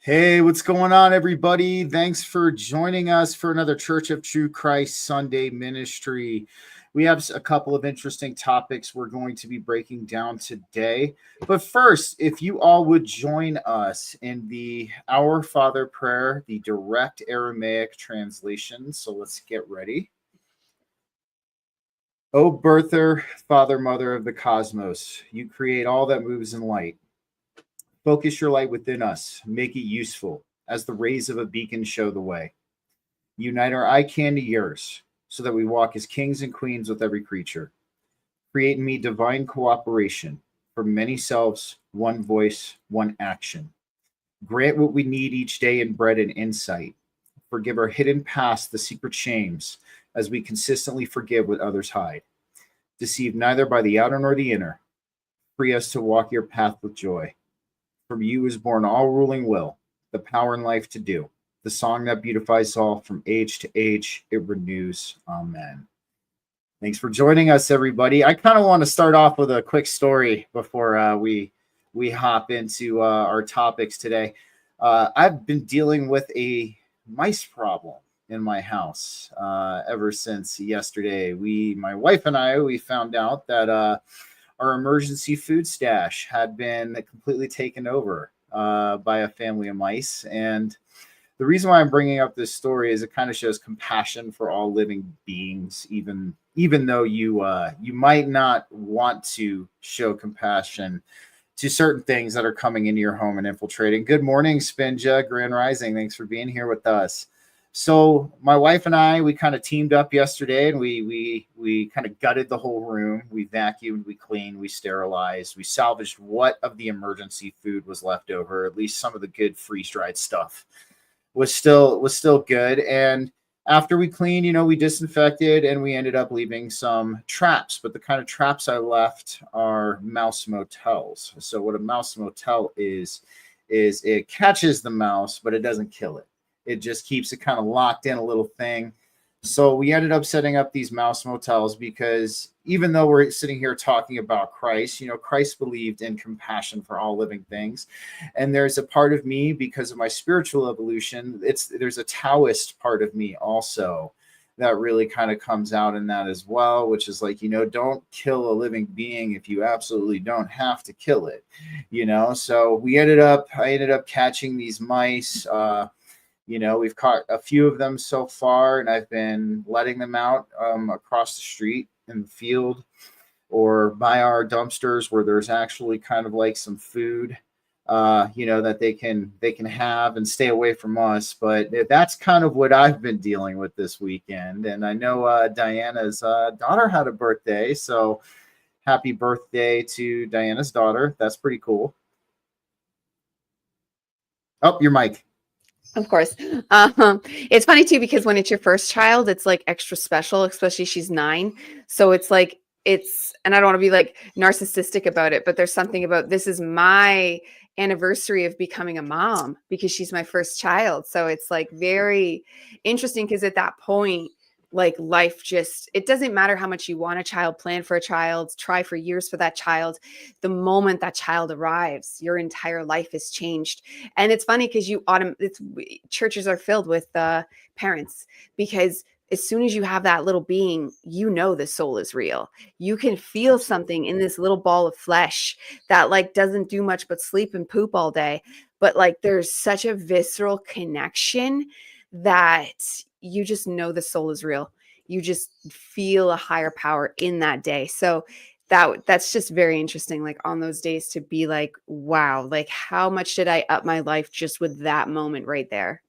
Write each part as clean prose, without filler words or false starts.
Hey, what's going on, everybody? Thanks for joining us for another Church of True Christ Sunday ministry. We have a couple of interesting topics we're going to be breaking down today. But first, if you all would join us in the Our Father prayer, the direct Aramaic translation. So let's get ready. O birther, father, mother of the cosmos, you create all that moves in light. Focus your light within us, make it useful, as the rays of a beacon show the way. Unite our eye can to yours, so that we walk as kings and queens with every creature. Create in me divine cooperation, for many selves, one voice, one action. Grant what we need each day in bread and insight. Forgive our hidden past, the secret shames, as we consistently forgive what others hide. Deceived neither by the outer nor the inner. Free us to walk your path with joy. From you is born all ruling will, the power and life to do. The song that beautifies all from age to age, it renews. Amen. Thanks for joining us, everybody. I kind of want to start off with a quick story before we hop into our topics today. I've been dealing with a mice problem in my house ever since yesterday. My wife and I, we found out that our emergency food stash had been completely taken over by a family of mice. And the reason why I'm bringing up this story is it kind of shows compassion for all living beings, even though you might not want to show compassion to certain things that are coming into your home and infiltrating. Good morning, Spinja, Grand Rising. Thanks for being here with us. So my wife and I, we kind of teamed up yesterday, and we kind of gutted the whole room. We vacuumed, we cleaned, we sterilized, we salvaged what of the emergency food was left over. At least some of the good freeze-dried stuff was still good. And after we cleaned, we disinfected, and we ended up leaving some traps. But the kind of traps I left are mouse motels. So what a mouse motel is it catches the mouse, but it doesn't kill it. It just keeps it kind of locked in a little thing. So we ended up setting up these mouse motels because even though we're sitting here talking about Christ, Christ believed in compassion for all living things. And there's a part of me, because of my spiritual evolution, there's a Taoist part of me also that really kind of comes out in that as well, which is like, don't kill a living being if you absolutely don't have to kill it, So I ended up catching these mice. We've caught a few of them so far, and I've been letting them out across the street in the field or by our dumpsters where there's actually kind of like some food, that they can have and stay away from us. But that's kind of what I've been dealing with this weekend. And I know Dyanna's daughter had a birthday, so happy birthday to Dyanna's daughter. That's pretty cool. Oh, your mic. Of course. It's funny too, because when it's your first child, it's like extra special, especially she's 9. So it's like, and I don't want to be like narcissistic about it, but there's something about, this is my anniversary of becoming a mom because she's my first child. So it's like very interesting, because at that point, like life it doesn't matter how much you want a child, plan for a child, try for years for that child. The moment that child arrives, your entire life is changed. And it's funny because churches are filled with parents, because as soon as you have that little being, the soul is real. You can feel something in this little ball of flesh that like doesn't do much but sleep and poop all day. But like there's such a visceral connection that you just know the soul is real. You just feel a higher power in that day. So that's just very interesting, like on those days, to be like, wow, like how much did I up my life just with that moment right there?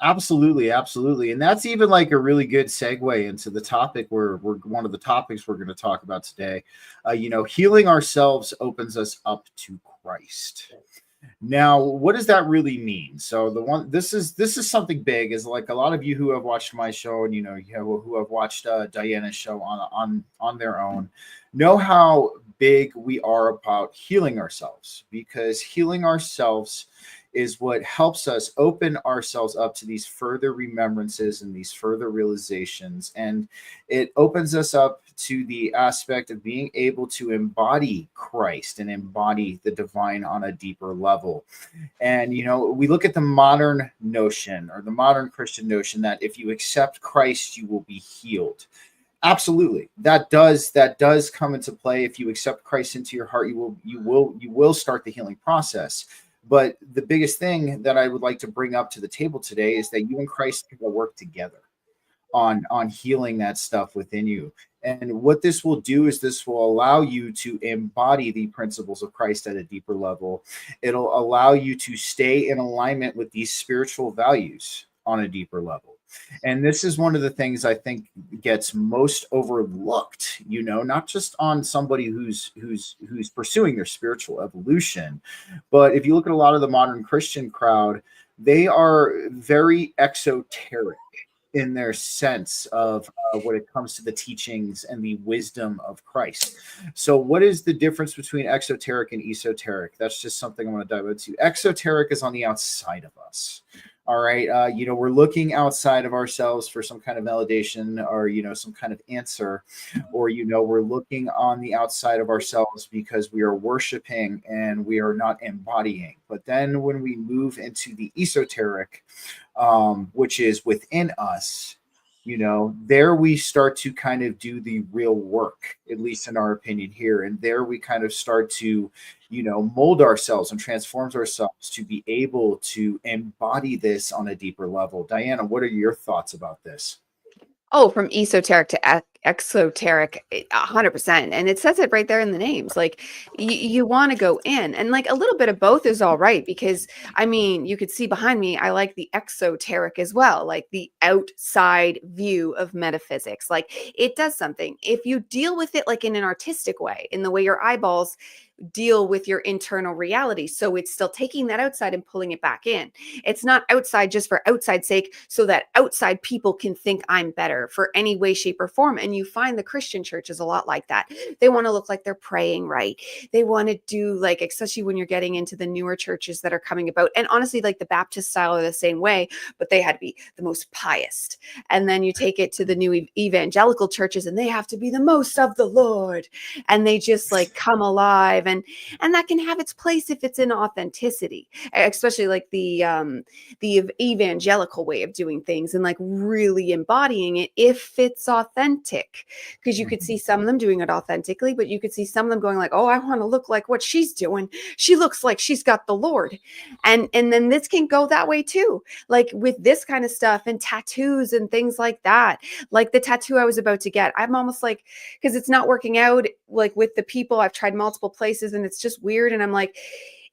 Absolutely. And that's even like a really good segue into the topic we're one of the topics we're going to talk about today. Healing ourselves opens us up to Christ. Now, what does that really mean? So this is something big, is like a lot of you who have watched my show and who have watched Dyanna's show on their own know how big we are about healing ourselves, because healing ourselves is what helps us open ourselves up to these further remembrances and these further realizations. And it opens us up to the aspect of being able to embody Christ and embody the divine on a deeper level. And, we look at the modern notion, or the modern Christian notion, that if you accept Christ, you will be healed. Absolutely, that does come into play. If you accept Christ into your heart, you will start the healing process. But the biggest thing that I would like to bring up to the table today is that you and Christ can work together on healing that stuff within you. And what this will do is this will allow you to embody the principles of Christ at a deeper level. It'll allow you to stay in alignment with these spiritual values on a deeper level. And this is one of the things I think gets most overlooked, not just on somebody who's pursuing their spiritual evolution, but if you look at a lot of the modern Christian crowd, they are very exoteric in their sense of when it comes to the teachings and the wisdom of Christ. So what is the difference between exoteric and esoteric? That's just something I want to dive into. Exoteric is on the outside of us. All right. We're looking outside of ourselves for some kind of validation or, some kind of answer, or, we're looking on the outside of ourselves because we are worshiping and we are not embodying. But then when we move into the esoteric, which is within us, there we start to kind of do the real work, at least in our opinion here. And there we kind of start to, mold ourselves and transform ourselves to be able to embody this on a deeper level. Dyanna, what are your thoughts about this? Oh, from esoteric to exoteric, 100%. And it says it right there in the names. Like you want to go in, and like a little bit of both is all right, because I mean, you could see behind me, I like the exoteric as well, like the outside view of metaphysics. Like it does something. If you deal with it like in an artistic way, in the way your eyeballs deal with your internal reality. So it's still taking that outside and pulling it back in. It's not outside just for outside sake, so that outside people can think I'm better for any way, shape, or form. And you find the Christian church is a lot like that. They want to look like they're praying right. They want to do like, especially when you're getting into the newer churches that are coming about. And honestly, like the Baptist style are the same way, but they had to be the most pious. And then you take it to the new evangelical churches and they have to be the most of the Lord. And they just like come alive. And that can have its place if it's in authenticity, especially like the evangelical way of doing things and like really embodying it if it's authentic. Because you could see some of them doing it authentically, but you could see some of them going like, oh, I want to look like what she's doing. She looks like she's got the Lord. And then this can go that way too. Like with this kind of stuff and tattoos and things like that. Like the tattoo I was about to get, I'm almost like, because it's not working out like with the people. I've tried multiple places and it's just weird. And I'm like,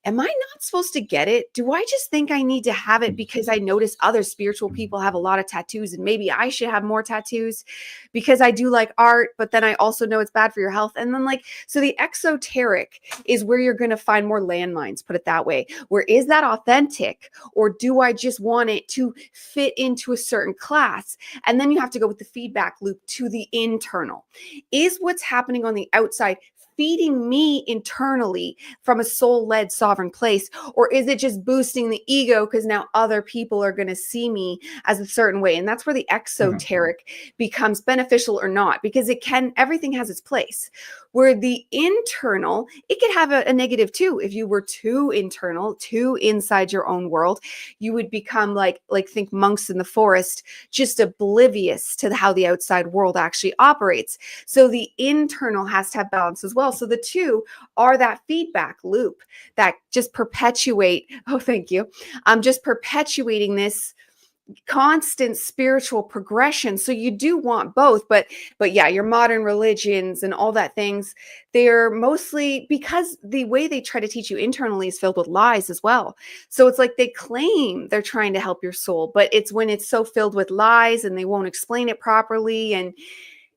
am I not supposed to get it? Do I just think I need to have it because I notice other spiritual people have a lot of tattoos and maybe I should have more tattoos because I do like art, but then I also know it's bad for your health. And then like, so the exoteric is where you're going to find more landmines, put it that way. Where is that authentic, or do I just want it to fit into a certain class? And then you have to go with the feedback loop to the internal. Is what's happening on the outside feeding me internally from a soul-led sovereign place? Or is it just boosting the ego because now other people are going to see me as a certain way? And that's where the exoteric becomes beneficial or not, because everything has its place. Where the internal, it could have a negative too. If you were too internal, too inside your own world, you would become like think monks in the forest, just oblivious to how the outside world actually operates. So the internal has to have balance as well. So the two are that feedback loop that just perpetuate. Oh, thank you. I'm just perpetuating this constant spiritual progression. So you do want both, but yeah, your modern religions and all that things, they're mostly, because the way they try to teach you internally is filled with lies as well. So it's like they claim they're trying to help your soul, but it's when it's so filled with lies and they won't explain it properly, and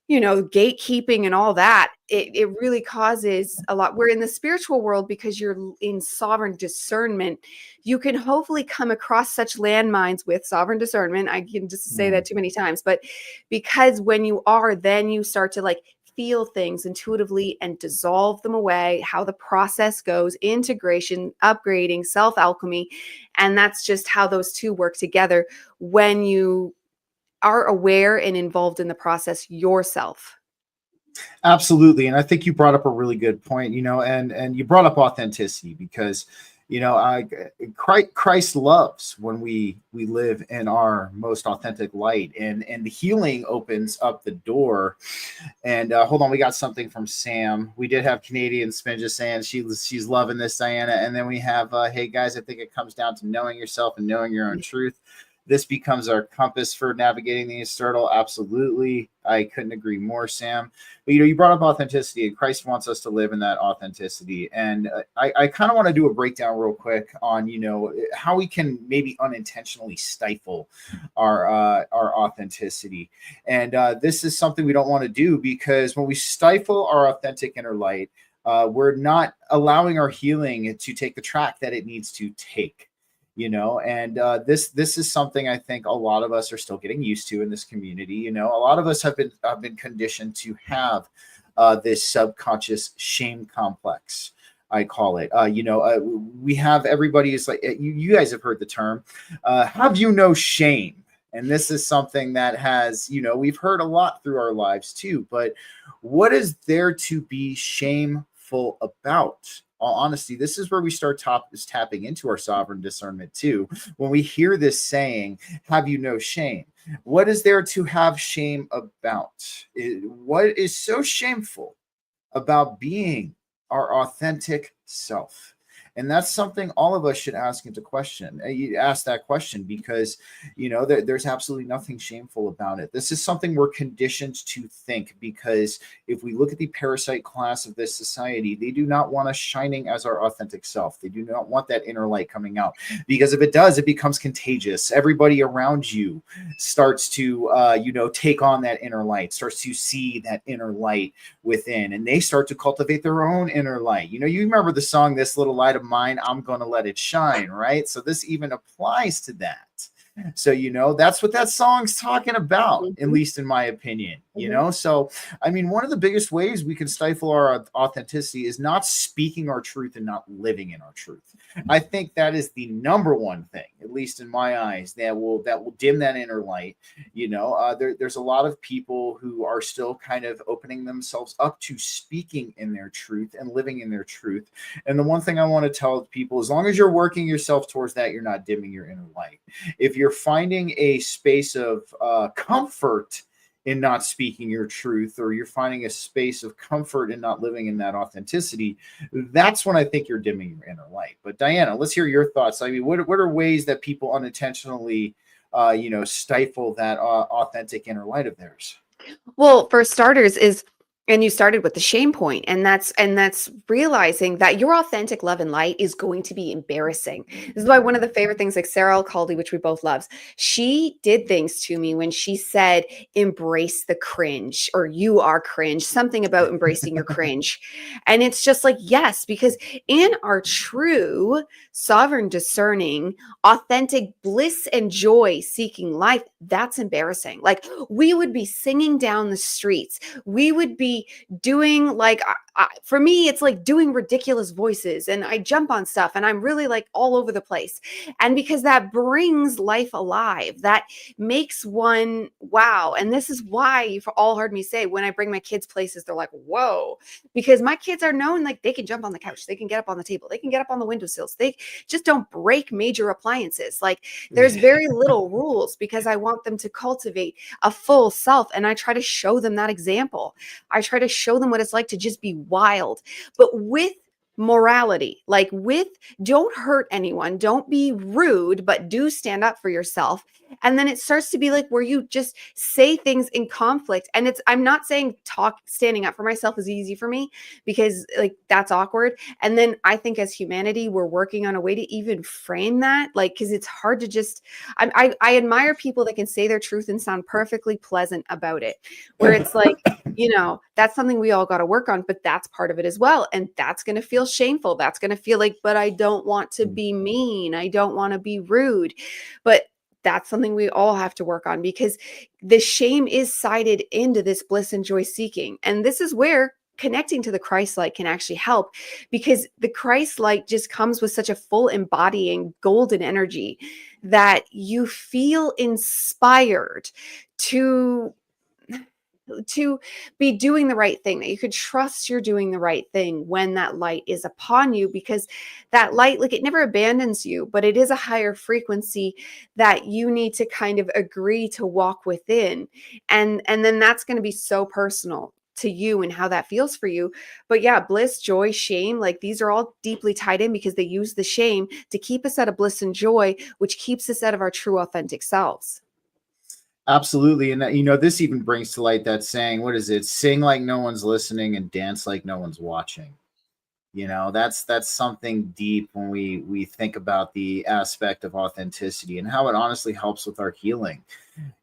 gatekeeping and all that, it really causes a lot. We're in the spiritual world, because you're in sovereign discernment, you can hopefully come across such landmines with sovereign discernment. I can just say that too many times, but because when you are, then you start to like feel things intuitively and dissolve them away, how the process goes, integration, upgrading, self-alchemy. And that's just how those two work together when you are aware and involved in the process yourself. Absolutely. And I think you brought up a really good point, and you brought up authenticity because, Christ loves when we live in our most authentic light, and the healing opens up the door. And hold on, we got something from Sam. We did have Canadian Spin just saying she's loving this, Dyanna. And then we have, hey guys, I think it comes down to knowing yourself and knowing your own truth. This becomes our compass for navigating the external. Absolutely. I couldn't agree more, Sam. But, you brought up authenticity, and Christ wants us to live in that authenticity. And I kind of want to do a breakdown real quick on, how we can maybe unintentionally stifle our authenticity. And this is something we don't want to do, because when we stifle our authentic inner light, we're not allowing our healing to take the track that it needs to take. And this is something I think a lot of us are still getting used to in this community. A lot of us have been conditioned to have this subconscious shame complex, I call it. We have, everybody is like, you guys have heard the term, have you no shame? And this is something that has, we've heard a lot through our lives too. But what is there to be shameful about? All honesty, this is where we start tapping into our sovereign discernment too. When we hear this saying, have you no shame? What is there to have shame about? What is so shameful about being our authentic self? And that's something all of us should ask into question. You ask that question because, there's absolutely nothing shameful about it. This is something we're conditioned to think, because if we look at the parasite class of this society, they do not want us shining as our authentic self. They do not want that inner light coming out, because if it does, it becomes contagious. Everybody around you starts to, take on that inner light, starts to see that inner light within, and they start to cultivate their own inner light. You remember the song, This Little Light of Mine, I'm gonna let it shine, right? So this even applies to that. So that's what that song's talking about, at least in my opinion. So one of the biggest ways we can stifle our authenticity is not speaking our truth and not living in our truth. I think that is the number one thing, at least in my eyes, that will dim that inner light. There's a lot of people who are still kind of opening themselves up to speaking in their truth and living in their truth. And the one thing I want to tell people, as long as you're working yourself towards that, you're not dimming your inner light. If you're finding a space of comfort in not speaking your truth, or you're finding a space of comfort in not living in that authenticity, that's when I think you're dimming your inner light. But Dyanna, let's hear your thoughts. What are ways that people unintentionally, stifle that authentic inner light of theirs? Well, for starters and you started with the shame point, and that's realizing that your authentic love and light is going to be embarrassing. This is why one of the favorite things, like Sarah Alcaldi, which we both love, she did things to me when she said, embrace the cringe, or you are cringe, something about embracing your cringe. And it's just like, yes, because in our true sovereign discerning, authentic bliss and joy seeking life, that's embarrassing. Like, we would be singing down the streets. We would be doing, like, for me, it's like doing ridiculous voices, and I jump on stuff, and I'm really like all over the place. And because that brings life alive, that makes one wow. And this is why you've all heard me say, when I bring my kids places, they're like, whoa, because my kids are known, like, they can jump on the couch, they can get up on the table, they can get up on the windowsills, they just don't break major appliances. Like, there's very little rules, because I want them to cultivate a full self, and I try to show them that example. I try to show them what it's like to just be wild, but with morality, like, don't hurt anyone, don't be rude, but do stand up for yourself. And then it starts to be like where you just say things in conflict. And I'm not saying standing up for myself is easy for me, because, like, that's awkward. And then I think as humanity, we're working on a way to even frame that, like, because it's hard to just, I admire people that can say their truth and sound perfectly pleasant about it, where it's like, that's something we all got to work on, but that's part of it as well. And that's going to feel shameful. That's going to feel like, but I don't want to be mean. I don't want to be rude. But that's something we all have to work on, because the shame is sided into this bliss and joy seeking. And this is where connecting to the Christ light can actually help, because the Christ light just comes with such a full embodying golden energy that you feel inspired to be doing the right thing, that you could trust you're doing the right thing when that light is upon you, because that light, like, it never abandons you, but it is a higher frequency that you need to kind of agree to walk within. And then that's going to be so personal to you and how that feels for you. But yeah, bliss, joy, shame, like these are all deeply tied in, because they use the shame to keep us out of bliss and joy, which keeps us out of our true authentic selves. Absolutely. And this even brings to light that saying, what is it? Sing like no one's listening and dance like no one's watching. That's something deep when we think about the aspect of authenticity and how it honestly helps with our healing.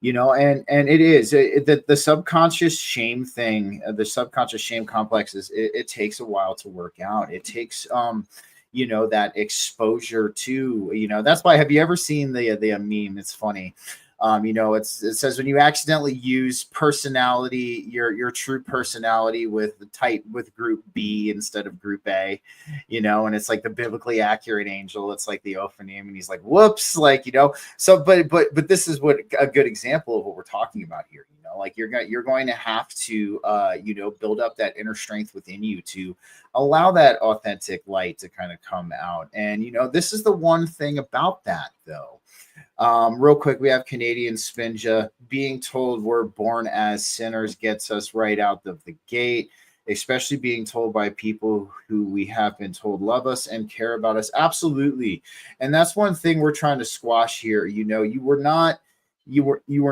And it is the subconscious shame thing, the subconscious shame complex it takes a while to work out. It takes that exposure to, that's why, have you ever seen the meme? It's funny. It says when you accidentally use personality, your true personality with group B instead of group A, and it's like the biblically accurate angel. It's like the Ophanim, and he's like, whoops, so, but this is what a good example of what we're talking about here. Like you're going to have to, build up that inner strength within you to allow that authentic light to kind of come out. And, this is the one thing about that though. Real quick, we have Canadian Spinja. Being told we're born as sinners gets us right out of the gate, especially being told by people who we have been told love us and care about us. Absolutely. And that's one thing we're trying to squash here. You were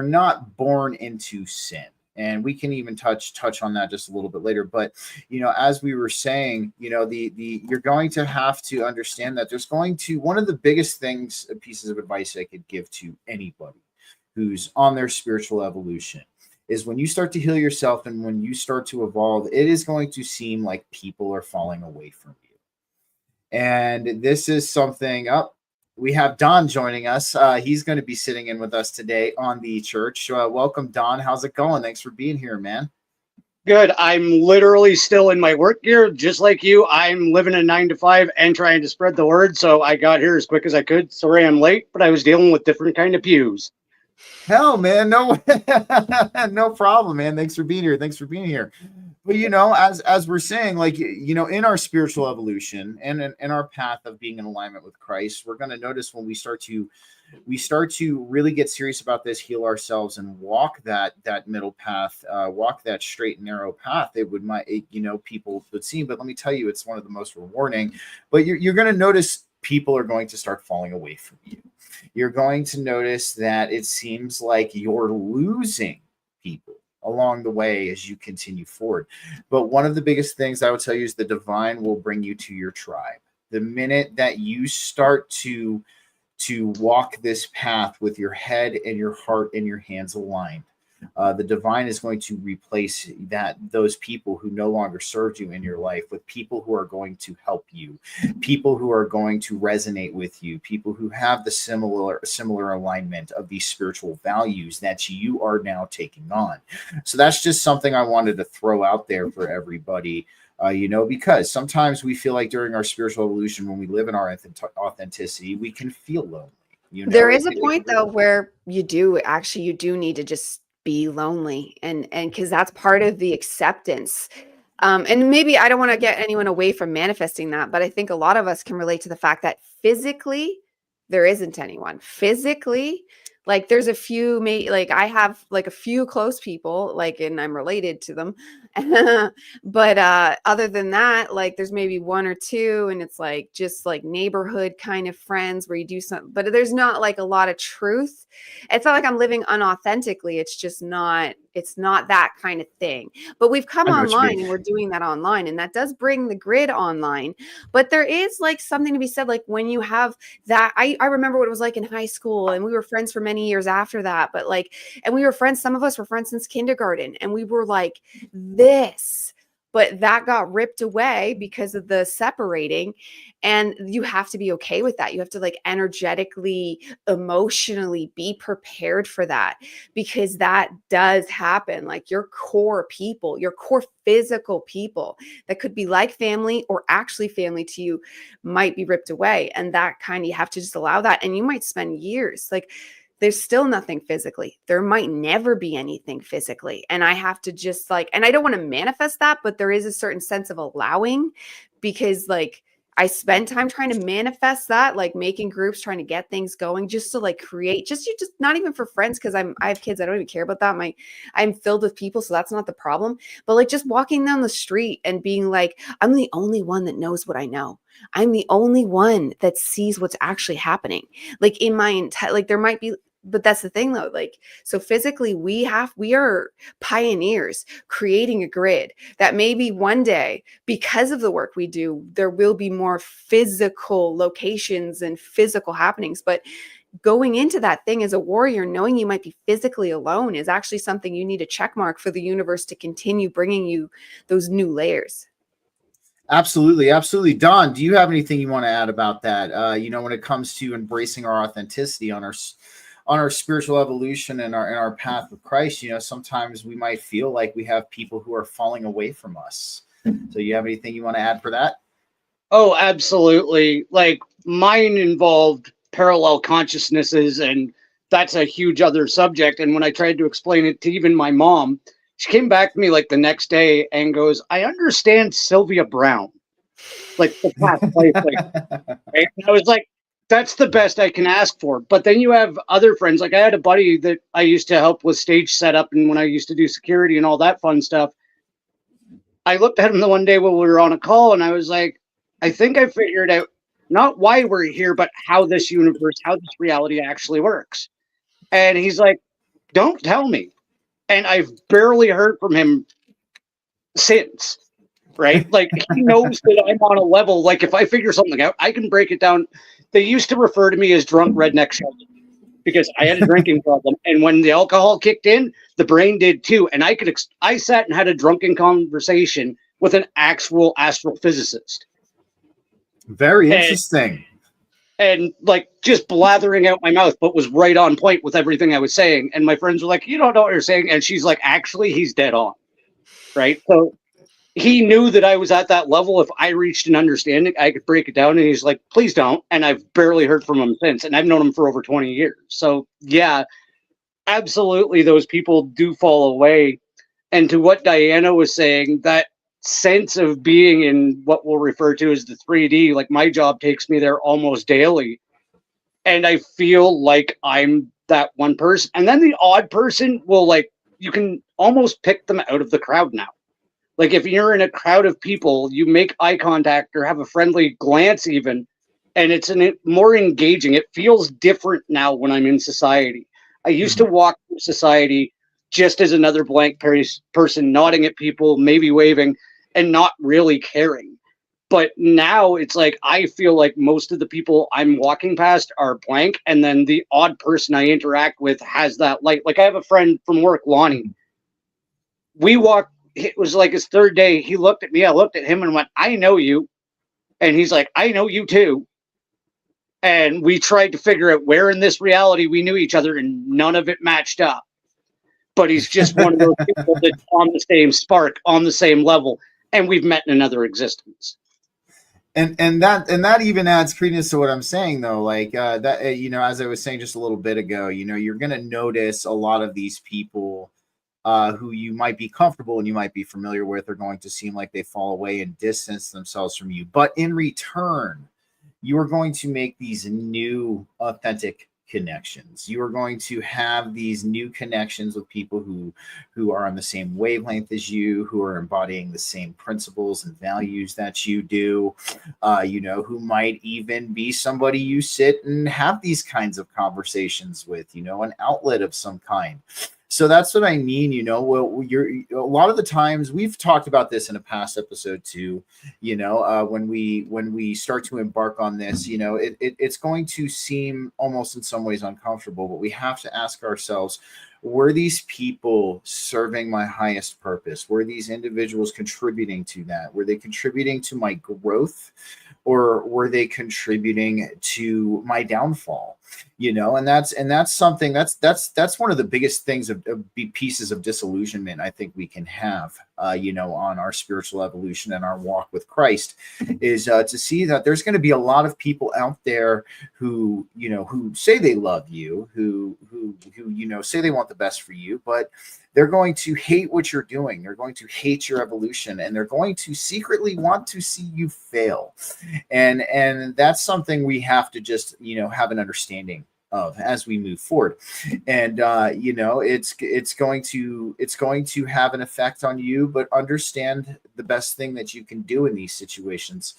not born into sin. And we can even touch on that just a little bit later. But, as we were saying, you're going to have to understand that there's going to, one of the biggest pieces of advice I could give to anybody who's on their spiritual evolution is when you start to heal yourself and when you start to evolve, it is going to seem like people are falling away from you. And this is something we have Don joining us. He's going to be sitting in with us today on the church. Welcome, Don. How's it going? Thanks for being here, man. Good. I'm literally still in my work gear, just like you. I'm living a 9 to 5 and trying to spread the word. So I got here as quick as I could. Sorry I'm late, but I was dealing with different kind of pews. Hell, man, no, no problem, man. Thanks for being here. But as we're saying, in our spiritual evolution and in our path of being in alignment with Christ, we're going to notice when we start to really get serious about this, heal ourselves, and walk that middle path, walk that straight and narrow path. People would seem, but let me tell you, it's one of the most rewarding. But you're going to notice people are going to start falling away from you. You're going to notice that it seems like you're losing people along the way as you continue forward. But one of the biggest things I would tell you is the divine will bring you to your tribe. The minute that you start to walk this path with your head and your heart and your hands aligned, the divine is going to replace those people who no longer served you in your life with people who are going to help you, people who are going to resonate with you, people who have the similar alignment of these spiritual values that you are now taking on. So that's just something I wanted to throw out there for everybody. Because sometimes we feel like during our spiritual evolution, when we live in our authenticity, we can feel lonely. There is a point though where you do need to just be lonely, and because that's part of the acceptance. And maybe I don't want to get anyone away from manifesting that, but I think a lot of us can relate to the fact that physically there isn't anyone. Physically, like there's a few, I have like a few close people, and I'm related to them. But other than that, there's maybe one or two, and it's just neighborhood kind of friends where you do something, but there's not a lot of truth. It's not like I'm living unauthentically. It's not that kind of thing. But we've come online and we're doing that online, and that does bring the grid online. But there is something to be said, when you have that. I remember what it was like in high school, and we were friends for many years after that. But and we were friends. Some of us were friends since kindergarten, and we were this. but that got ripped away because of the separating. And you have to be okay with that. You have to like energetically, emotionally be prepared for that, because that does happen. Like your core people, your core physical people that could be like family or actually family to you might be ripped away. And that kind of, you have to just allow that. And you might spend years like, there's still nothing physically. There might never be anything physically. And I have to just like, and I don't want to manifest that, but there is a certain sense of allowing, because like I spend time trying to manifest that, like making groups, trying to get things going, just to like create, just not even for friends, because I have kids. I don't even care about that. I'm filled with people, so that's not the problem. But like just walking down the street and being like, I'm the only one that knows what I know. I'm the only one that sees what's actually happening. Like in my entire, like there might be, but that's the thing though. Like, so physically we are pioneers creating a grid that maybe one day, because of the work we do, there will be more physical locations and physical happenings. But going into that thing as a warrior, knowing you might be physically alone, is actually something you need a check mark for the universe to continue bringing you those new layers. Absolutely. Absolutely. Don, do you have anything you want to add about that? When it comes to embracing our authenticity on our spiritual evolution and our path with Christ, sometimes we might feel like we have people who are falling away from us. So you have anything you want to add for that? Oh, absolutely. Like mine involved parallel consciousnesses, and that's a huge other subject. And when I tried to explain it to even my mom, she came back to me like the next day and goes, I understand Sylvia Brown, like the past life. Right? And I was like, that's the best I can ask for. But then you have other friends. Like I had a buddy that I used to help with stage setup, and when I used to do security and all that fun stuff, I looked at him the one day when we were on a call, and I was like, I think I figured out not why we're here, but how this universe, how this reality actually works. And he's like, don't tell me. And I've barely heard from him since. Right? Like he knows that I'm on a level. Like if I figure something out, I can break it down. They used to refer to me as drunk redneck Sheldon because I had a drinking problem, and when the alcohol kicked in, the brain did too. And I sat and had a drunken conversation with an actual astrophysicist. Very interesting. And like just blathering out my mouth, but was right on point with everything I was saying. And my friends were like, "You don't know what you're saying," and she's like, "Actually, he's dead on." Right? So he knew that I was at that level. If I reached an understanding, I could break it down. And he's like, please don't. And I've barely heard from him since. And I've known him for over 20 years. So yeah, absolutely. Those people do fall away. And to what Dyanna was saying, that sense of being in what we'll refer to as the 3D, like my job takes me there almost daily. And I feel like I'm that one person. And then the odd person will like, you can almost pick them out of the crowd now. Like if you're in a crowd of people, you make eye contact or have a friendly glance even, and it's more engaging. It feels different now when I'm in society. I used to walk through society just as another blank person, nodding at people, maybe waving, and not really caring. But now it's like I feel like most of the people I'm walking past are blank, and then the odd person I interact with has that light. Like I have a friend from work, Lonnie. We walked. It was like his third day. He looked at me. I looked at him and went, I know you. And he's like, I know you too. And we tried to figure out where in this reality we knew each other, and none of it matched up. But he's just one of those people that's on the same spark, on the same level. And we've met in another existence. And that even adds credence to what I'm saying, though. Like as I was saying just a little bit ago, you're going to notice a lot of these people who you might be comfortable and you might be familiar with are going to seem like they fall away and distance themselves from you. But in return, you are going to make these new authentic connections. You are going to have these new connections with people who are on the same wavelength as you, who are embodying the same principles and values that you do, who might even be somebody you sit and have these kinds of conversations with, an outlet of some kind. So that's what I mean, well, you're a lot of the times we've talked about this in a past episode too, when we start to embark on this, it's going to seem almost in some ways uncomfortable, but we have to ask ourselves, were these people serving my highest purpose? Were these individuals contributing to that? Were they contributing to my growth, or were they contributing to my downfall? And that's something that's one of the biggest things of pieces of disillusionment I think we can have, on our spiritual evolution and our walk with Christ, is to see that there's going to be a lot of people out there who say they love you, who say they want the best for you, but they're going to hate what you're doing. They're going to hate your evolution, and they're going to secretly want to see you fail. And that's something we have to just, have an understanding of as we move forward. And it's going to have an effect on you, but understand the best thing that you can do in these situations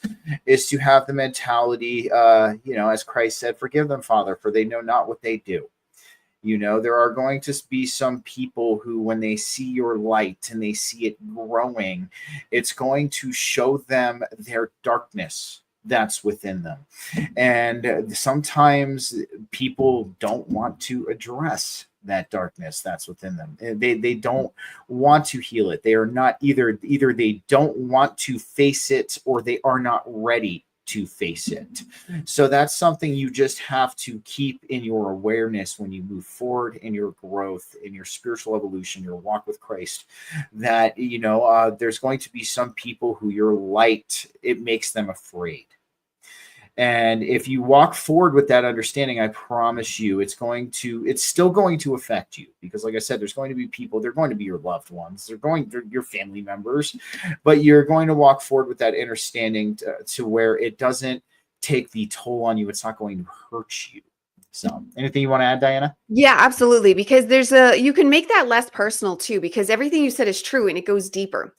is to have the mentality, as Christ said, forgive them, Father, for they know not what they do. There are going to be some people who, when they see your light and they see it growing, it's going to show them their darkness that's within them. And sometimes people don't want to address that darkness that's within them. They don't want to heal it. They are not either they don't want to face it, or they are not ready to face it. So that's something you just have to keep in your awareness when you move forward in your growth, in your spiritual evolution, your walk with Christ, that there's going to be some people who your light, it makes them afraid. And if you walk forward with that understanding, I promise you, it's still going to affect you, because like I said, there's going to be people, they're going to be your loved ones, they're your family members, but you're going to walk forward with that understanding to where it doesn't take the toll on you. It's not going to hurt you. So anything you want to add, Dyanna? Yeah, absolutely. Because you can make that less personal too, because everything you said is true and it goes deeper.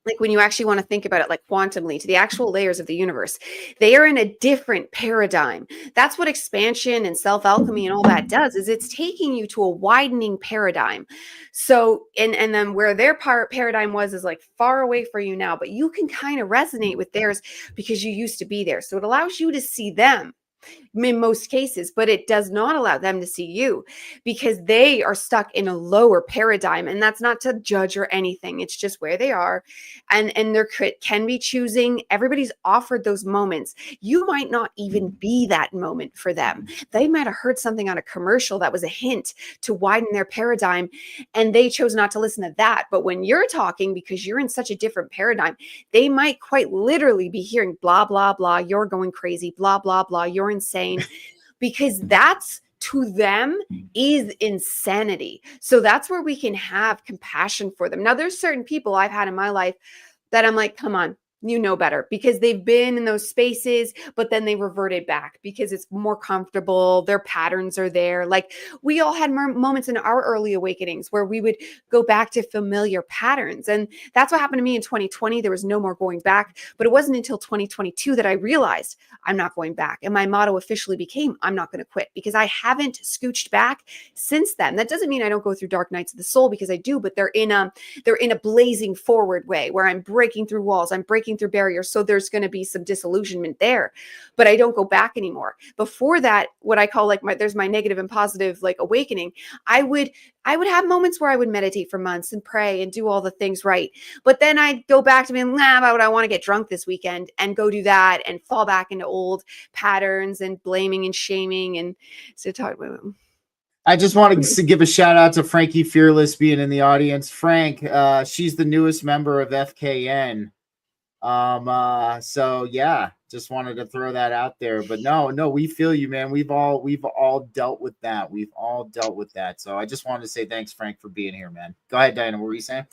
Like when you actually want to think about it, like quantumly, to the actual layers of the universe, they are in a different paradigm. That's what expansion and self-alchemy and all that does, is it's taking you to a widening paradigm. So, and then where their paradigm is like far away for you now, but you can kind of resonate with theirs because you used to be there. So it allows you to see them in most cases, but it does not allow them to see you, because they are stuck in a lower paradigm. And that's not to judge or anything. It's just where they are. And there can be choosing. Everybody's offered those moments. You might not even be that moment for them. They might have heard something on a commercial that was a hint to widen their paradigm, and they chose not to listen to that. But when you're talking, because you're in such a different paradigm, they might quite literally be hearing blah, blah, blah, you're going crazy, blah, blah, blah, you're insane, because that's, to them, is insanity. So that's where we can have compassion for them. Now, there's certain people I've had in my life that I'm like, come on, you know better, because they've been in those spaces, but then they reverted back because it's more comfortable. Their patterns are there. Like we all had moments in our early awakenings where we would go back to familiar patterns. And that's what happened to me in 2020. There was no more going back, but it wasn't until 2022 that I realized I'm not going back. And my motto officially became, I'm not going to quit, because I haven't scooched back since then. That doesn't mean I don't go through dark nights of the soul, because I do, but they're in a blazing forward way where I'm breaking through walls. I'm breaking through barriers. So there's going to be some disillusionment there, but I don't go back anymore. Before that, what I call there's my negative and positive awakening. I would have moments where I would meditate for months and pray and do all the things right. But then I'd go back to being, but I want to get drunk this weekend, and go do that and fall back into old patterns and blaming and shaming. And so talk about them. I just wanted to give a shout out to Frankie Fearless being in the audience. Frank, she's the newest member of FKN. So yeah, just wanted to throw that out there, but no, we feel you, man. We've all dealt with that. So I just wanted to say thanks, Frank, for being here, man. Go ahead, Dyanna. What were you saying?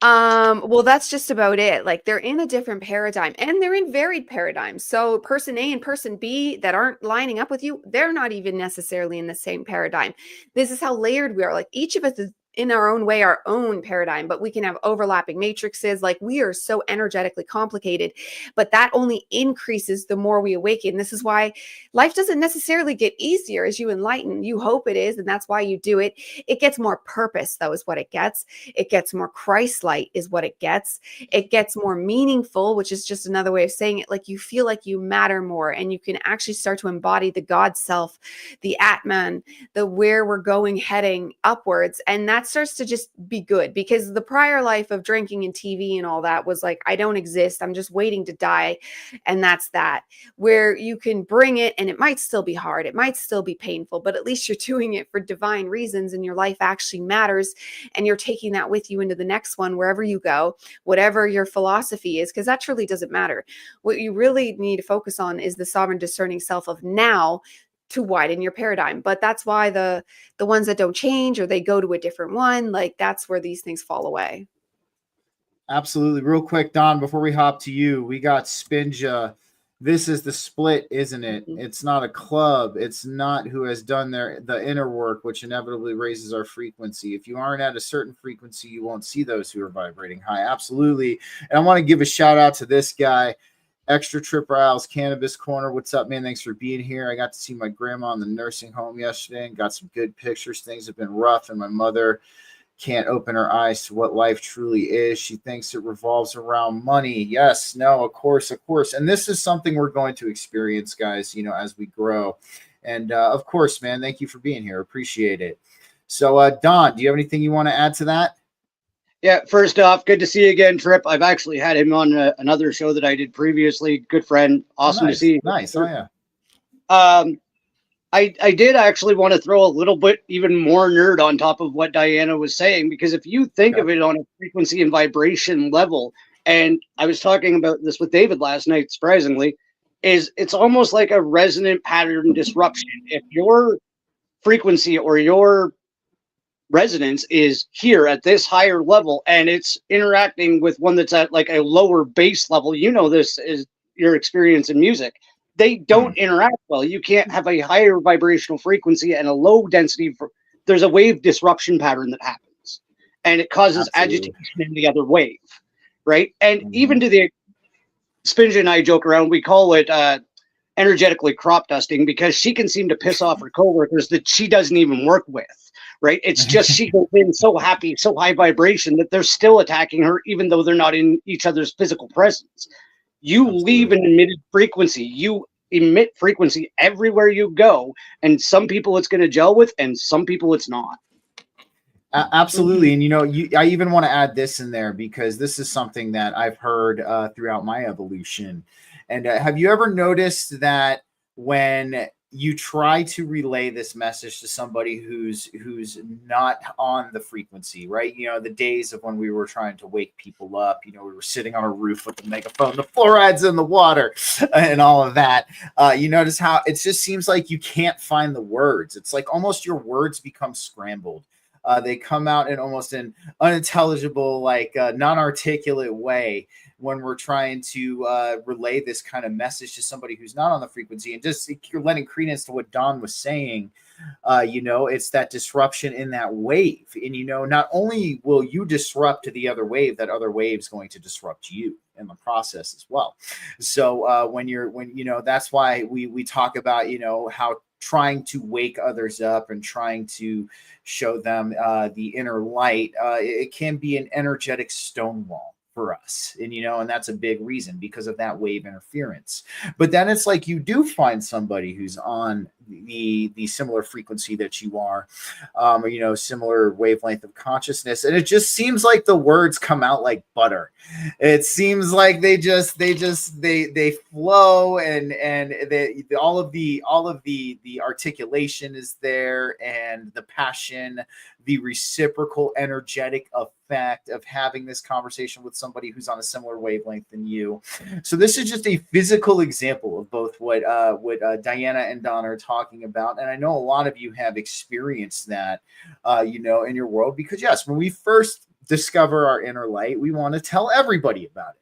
Well, that's just about it. Like they're in a different paradigm, and they're in varied paradigms. So person A and person B that aren't lining up with you, they're not even necessarily in the same paradigm. This is how layered we are. Like each of us in our own way, our own paradigm, but we can have overlapping matrices. Like, we are so energetically complicated, but that only increases the more we awaken. This is why life doesn't necessarily get easier as you enlighten. You hope it is, and that's why you do it. It gets more purpose, though, is what it gets. It gets more Christ-light, is what it gets. It gets more meaningful, which is just another way of saying it. Like, you feel like you matter more, and you can actually start to embody the God self, the Atman, the where we're going, heading upwards. And that starts to just be good, because the prior life of drinking and TV and all that was like, I don't exist. I'm just waiting to die. And that's that. Where you can bring it, and it might still be hard. It might still be painful, but at least you're doing it for divine reasons, and your life actually matters. And you're taking that with you into the next one, wherever you go, whatever your philosophy is, because that truly doesn't matter. What you really need to focus on is the sovereign discerning self of now, to widen your paradigm. But that's why the ones that don't change, or they go to a different one, like, that's where these things fall away. Absolutely. Real quick, Don, before we hop to you, we got Spinja. This is the split, isn't it? Mhm. It's not a club. It's not who has done the inner work, which inevitably raises our frequency. If you aren't at a certain frequency, you won't see those who are vibrating high. Absolutely. And I want to give a shout out to this guy, Extra Trip Riles Cannabis Corner. What's up, man? Thanks for being here. I got to see my grandma in the nursing home yesterday and got some good pictures. Things have been rough, and my mother can't open her eyes to what life truly is. She thinks it revolves around money. Yes, no, of course. And this is something we're going to experience, guys, as we grow. And of course, man, thank you for being here. Appreciate it. So, Don, do you have anything you want to add to that? Yeah, first off, good to see you again, Trip. I've actually had him on another show that I did previously. Good friend. Awesome to see you. Nice. Oh, yeah. I did actually want to throw a little bit even more nerd on top of what Dyanna was saying, because if you think of it on a frequency and vibration level, and I was talking about this with David last night, surprisingly, it's almost like a resonant pattern disruption. If your frequency or your resonance is here at this higher level and it's interacting with one that's at like a lower base level, this is your experience in music, they don't interact well. You can't have a higher vibrational frequency and a low density. There's a wave disruption pattern that happens, and it causes agitation in the other wave, right? And even to the Spinja and I joke around, we call it energetically crop dusting, because she can seem to piss off her coworkers that she doesn't even work with. Right? It's just she goes in so happy, so high vibration that they're still attacking her, even though they're not in each other's physical presence. You leave an emitted frequency. You emit frequency everywhere you go. And some people it's going to gel with, and some people it's not. Absolutely. And, I even want to add this in there, because this is something that I've heard throughout my evolution. And have you ever noticed that when you try to relay this message to somebody who's not on the frequency, right? The days of when we were trying to wake people up, we were sitting on a roof with the megaphone, the fluoride's in the water, and all of that. You notice how it just seems like you can't find the words. It's like almost your words become scrambled. They come out in almost an unintelligible, like non-articulate way when we're trying to relay this kind of message to somebody who's not on the frequency. And just, you're lending credence to what Don was saying. It's that disruption in that wave. And, not only will you disrupt to the other wave, that other wave's going to disrupt you in the process as well. So that's why we talk about, how trying to wake others up and trying to show them the inner light, it can be an energetic stonewall for us. And that's a big reason, because of that wave interference. But then it's like you do find somebody who's on the similar frequency that you are, similar wavelength of consciousness, and it just seems like the words come out like butter. It seems like they flow, and all of the articulation is there, and the passion, the reciprocal energetic effect of having this conversation with somebody who's on a similar wavelength than you. So this is just a physical example of both what Dyanna and Don are talking about. And I know a lot of you have experienced that, in your world, because yes, when we first discover our inner light, we want to tell everybody about it.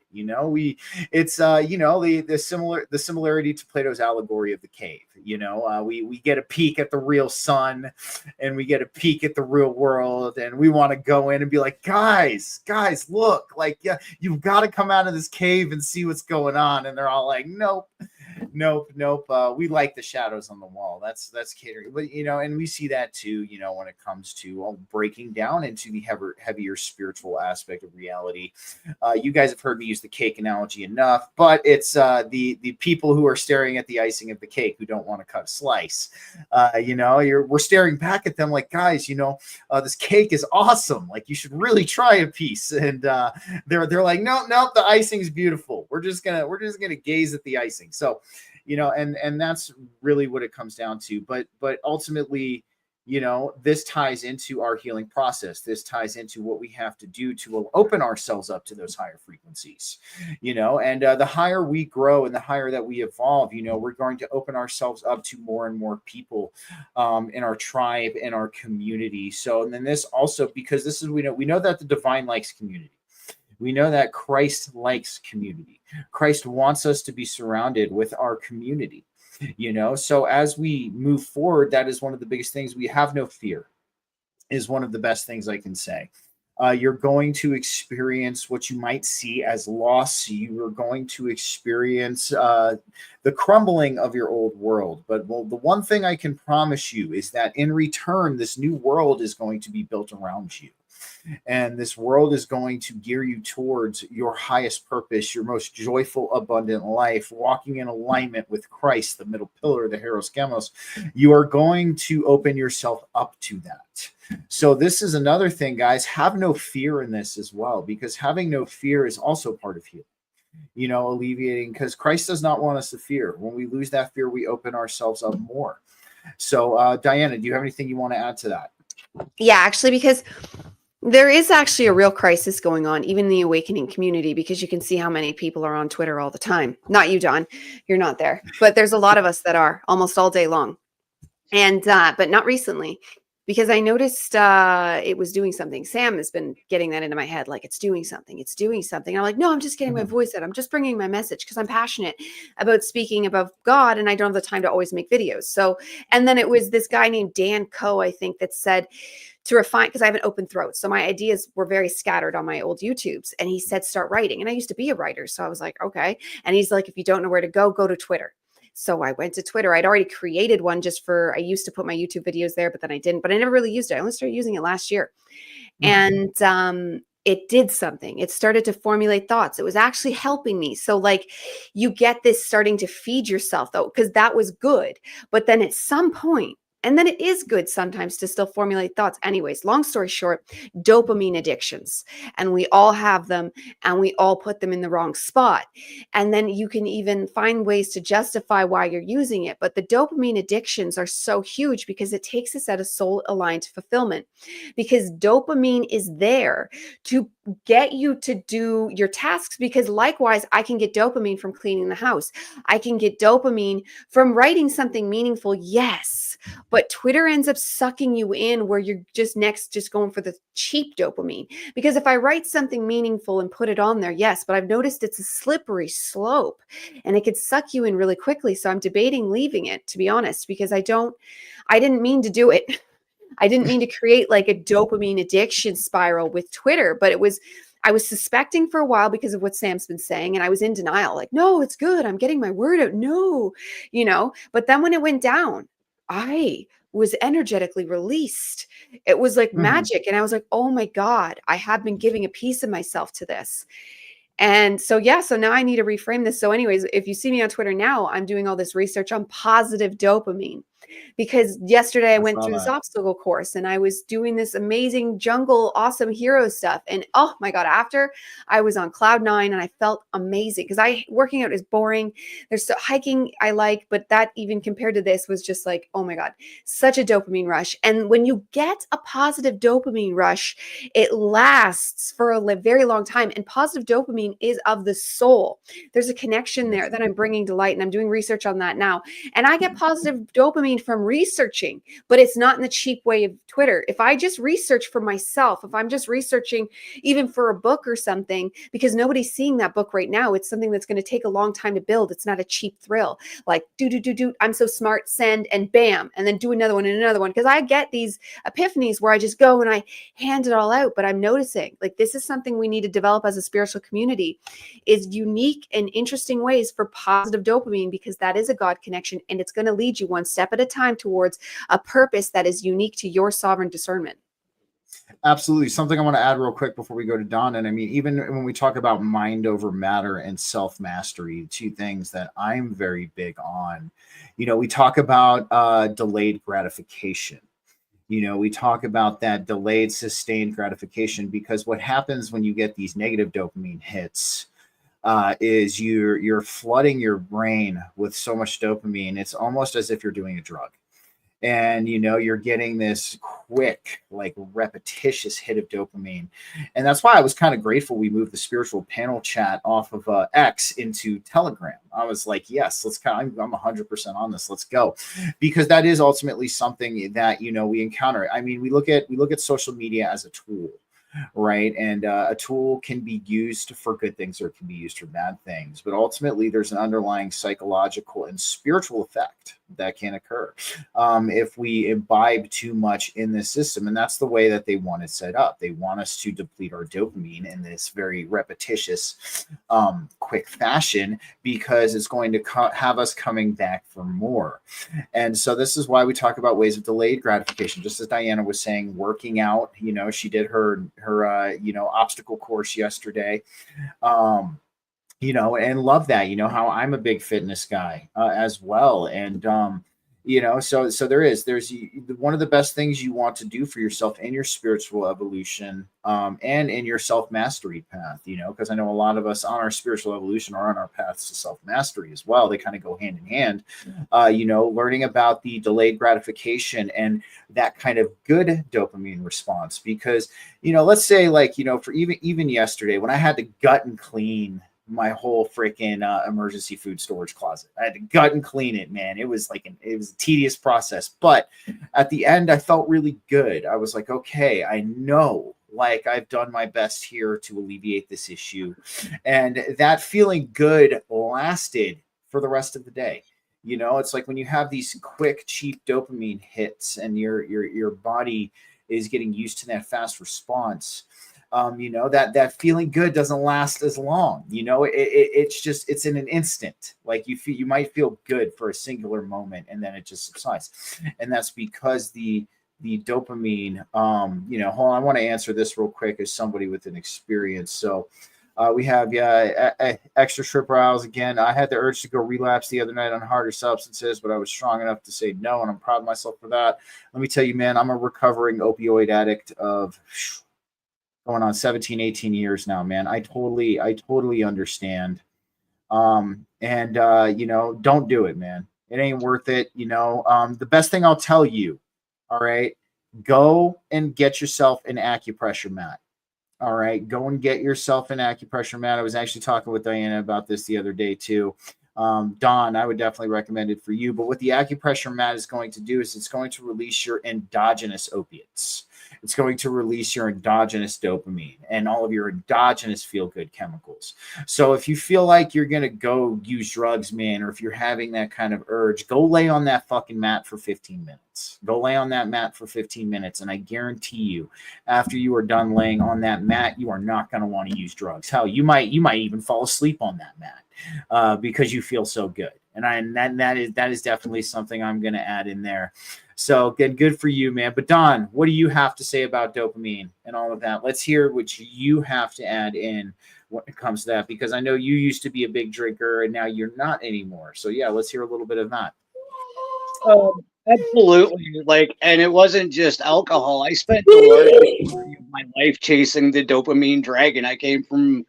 It's the similarity to Plato's allegory of the cave. We get a peek at the real sun, and we get a peek at the real world, and we want to go in and be like, guys, look, like, yeah, you've got to come out of this cave and see what's going on. And they're all like, nope. We like the shadows on the wall. That's catering, but and we see that too. When it comes to breaking down into the heavier spiritual aspect of reality. You guys have heard me use the cake analogy enough, but it's the people who are staring at the icing of the cake who don't want to cut a slice. We're staring back at them like, guys, this cake is awesome. Like, you should really try a piece. And they're like, no, the icing's beautiful. We're just gonna gaze at the icing. So, and that's really what it comes down to. But ultimately, this ties into our healing process. This ties into what we have to do to open ourselves up to those higher frequencies, and the higher we grow and the higher that we evolve, we're going to open ourselves up to more and more people in our tribe, in our community. So, and then this also, because this is, we know that the divine likes community. We know that Christ likes community. Christ wants us to be surrounded with our community, So as we move forward, that is one of the biggest things. We have no fear is one of the best things I can say. You're going to experience what you might see as loss. You are going to experience the crumbling of your old world. But the one thing I can promise you is that in return, this new world is going to be built around you. And this world is going to gear you towards your highest purpose, your most joyful, abundant life, walking in alignment with Christ, the middle pillar, the Heros Gamos. You are going to open yourself up to that. So this is another thing, guys. Have no fear in this as well, because having no fear is also part of healing. Alleviating, because Christ does not want us to fear. When we lose that fear, we open ourselves up more. So, Dyanna, do you have anything you want to add to that? Yeah, actually, because there is actually a real crisis going on, even in the awakening community, because you can see how many people are on Twitter all the time. Not you, Don. You're not there. But there's a lot of us that are almost all day long. And, but not recently, because I noticed it was doing something. Sam has been getting that into my head, like, it's doing something. I'm like, no, I'm just getting my voice out. I'm just bringing my message because I'm passionate about speaking about God, and I don't have the time to always make videos. So, and then it was this guy named Dan Coe, I think, that said, to refine, because I have an open throat. So my ideas were very scattered on my old YouTubes. And he said, start writing. And I used to be a writer. So I was like, okay. And he's like, if you don't know where to go to Twitter. So I went to Twitter. I'd already created one I used to put my YouTube videos there, but then I didn't, but I never really used it. I only started using it last year. And it did something. It started to formulate thoughts. It was actually helping me. So like, you get this starting to feed yourself though, because that was good. But then at some point, and then it is good sometimes to still formulate thoughts. Anyways, long story short, dopamine addictions. And we all have them, and we all put them in the wrong spot. And then you can even find ways to justify why you're using it. But the dopamine addictions are so huge because it takes us out of soul-aligned fulfillment. Because dopamine is there to get you to do your tasks, because likewise, I can get dopamine from cleaning the house. I can get dopamine from writing something meaningful. Yes. But Twitter ends up sucking you in where you're just going for the cheap dopamine. Because if I write something meaningful and put it on there, yes, but I've noticed it's a slippery slope and it could suck you in really quickly. So I'm debating leaving it, to be honest, because I didn't mean to do it. I didn't mean to create like a dopamine addiction spiral with Twitter, but I was suspecting for a while because of what Sam's been saying. And I was in denial, like, no, it's good. I'm getting my word out. No, but then when it went down, I was energetically released. It was like magic. And I was like, oh my God, I have been giving a piece of myself to this. And so, so now I need to reframe this. So anyways, if you see me on Twitter now, I'm doing all this research on positive dopamine. Because yesterday I went through this obstacle course and I was doing this amazing jungle, awesome hero stuff. And oh my God, after I was on cloud 9 and I felt amazing because working out is boring. There's hiking I like, but that even compared to this was just like, oh my God, such a dopamine rush. And when you get a positive dopamine rush, it lasts for a very long time. And positive dopamine is of the soul. There's a connection there that I'm bringing to light, and I'm doing research on that now. And I get positive dopamine dopamine from researching, but it's not in the cheap way of Twitter. If I just research for myself, if I'm just researching even for a book or something, because nobody's seeing that book right now, it's something that's going to take a long time to build. It's not a cheap thrill. Like do, I'm so smart, send, and bam, and then do another one and another one. Because I get these epiphanies where I just go and I hand it all out. But I'm noticing like this is something we need to develop as a spiritual community, is unique and interesting ways for positive dopamine, because that is a God connection, and it's going to lead you one step at a time towards a purpose that is unique to your sovereign discernment. Absolutely. Something I want to add real quick before we go to Donna. And I mean, even when we talk about mind over matter and self-mastery, two things that I'm very big on, we talk about delayed gratification. We talk about that delayed sustained gratification, because what happens when you get these negative dopamine hits is you're flooding your brain with so much dopamine. It's almost as if you're doing a drug. And you're getting this quick, like repetitious hit of dopamine. And that's why I was kind of grateful we moved the spiritual panel chat off of X into Telegram. I was like, yes, I'm 100% on this, let's go, because that is ultimately something that we encounter. I mean, we look at social media as a tool, right? And a tool can be used for good things or it can be used for bad things, but ultimately there's an underlying psychological and spiritual effect that can occur if we imbibe too much in this system. And that's the way that they want it set up. They want us to deplete our dopamine in this very repetitious, quick fashion, because it's going to have us coming back for more. And so this is why we talk about ways of delayed gratification. Just as Dyanna was saying, working out, she did her obstacle course yesterday. And love that, how I'm a big fitness guy as well. And, so there's one of the best things you want to do for yourself in your spiritual evolution and in your self-mastery path, because I know a lot of us on our spiritual evolution are on our paths to self-mastery as well. They kind of go hand in hand, learning about the delayed gratification and that kind of good dopamine response. Because, let's say for even yesterday when I had to gut and clean my whole freaking emergency food storage closet. I had to gut and clean it, man. It was it was a tedious process, but at the end I felt really good. I was like, okay, I know I've done my best here to alleviate this issue. And that feeling good lasted for the rest of the day. It's like when you have these quick, cheap dopamine hits and your body is getting used to that fast response. That feeling good doesn't last as long. It's in an instant. Like you might feel good for a singular moment and then it just subsides. And that's because the dopamine, hold on, I want to answer this real quick as somebody with an experience. So we have extra trip arousal again. I had the urge to go relapse the other night on harder substances, but I was strong enough to say no, and I'm proud of myself for that. Let me tell you, man, I'm a recovering opioid addict of going on 17, 18 years now, man. I totally understand. Don't do it, man. It ain't worth it. The best thing I'll tell you, all right, go and get yourself an acupressure mat. All right, go and get yourself an acupressure mat. I was actually talking with Dyanna about this the other day too. Dawn, I would definitely recommend it for you. But what the acupressure mat is going to do is it's going to release your endogenous opiates. It's going to release your endogenous dopamine and all of your endogenous feel-good chemicals. So if you feel like you're going to go use drugs, man, or if you're having that kind of urge, go lay on that fucking mat for 15 minutes. Go lay on that mat for 15 minutes. And I guarantee you, after you are done laying on that mat, you are not going to want to use drugs. Hell, you might even fall asleep on that mat because you feel so good. And that is definitely something I'm going to add in there. So good for you, man. But Don, what do you have to say about dopamine and all of that? Let's hear what you have to add in when it comes to that, because I know you used to be a big drinker and now you're not anymore. So yeah, let's hear a little bit of that. Absolutely. And it wasn't just alcohol. I spent the large of my life chasing the dopamine dragon. I came from,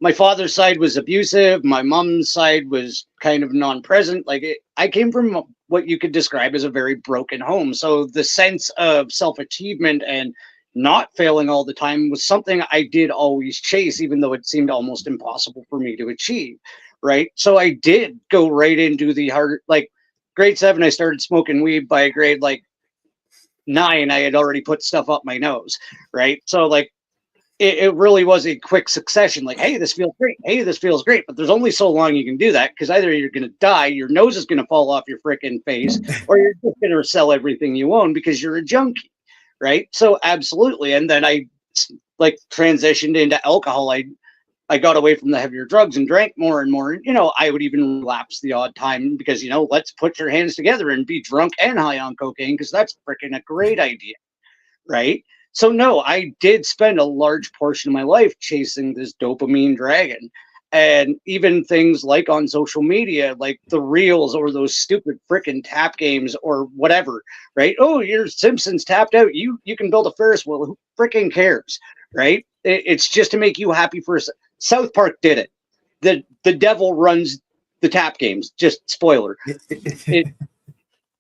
my father's side was abusive. My mom's side was kind of non-present. I came from what you could describe as a very broken home. So the sense of self-achievement and not failing all the time was something I did always chase, even though it seemed almost impossible for me to achieve. Right. So I did go right into the hard, grade 7, I started smoking weed. By grade like 9, I had already put stuff up my nose, right? So like it really was a quick succession. Like, hey, this feels great. Hey, this feels great. But there's only so long you can do that, because either you're going to die, your nose is going to fall off your freaking face, or you're just going to sell everything you own because you're a junkie, right? So absolutely. And then I like transitioned into alcohol. I got away from the heavier drugs and drank more and more. You know, I would even relapse the odd time because, you know, let's put your hands together and be drunk and high on cocaine, because that's freaking a great idea, right? So no, I did spend a large portion of my life chasing this dopamine dragon. And even things like on social media, like the reels or those stupid freaking tap games or whatever, right? Oh, your Simpsons tapped out. You can build a Ferris wheel. Who freaking cares, right? It's just to make you happy for South Park did it. The devil runs the tap games. Just spoiler,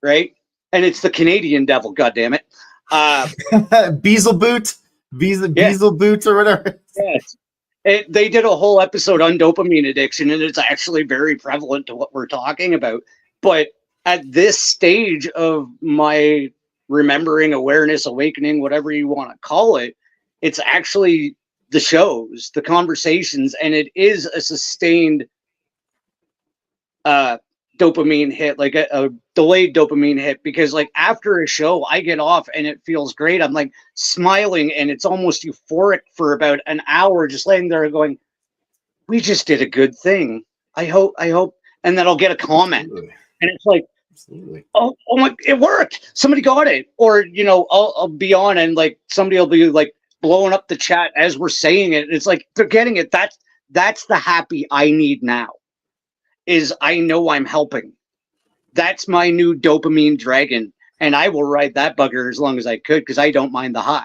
right? And it's the Canadian devil. God damn it. Beelzebub, Beelzebub or whatever. Yes. They did a whole episode on dopamine addiction, and it's actually very prevalent to what we're talking about. But at this stage of my remembering, awareness, awakening, whatever you want to call it, it's actually the shows, the conversations, and it is a sustained dopamine hit, like a delayed dopamine hit, because like after a show I get off and it feels great. I'm like smiling and it's almost euphoric for about an hour, just laying there going, we just did a good thing. I hope, and then I'll get a comment. Absolutely. And it's like, absolutely. Oh my, it worked. Somebody got it. Or, you know, I'll be on and like somebody will be like blowing up the chat as we're saying it. It's like, they're getting it. That's the happy I need now. Is I know I'm helping. That's my new dopamine dragon, and I will ride that bugger as long as I could, because I don't mind the high,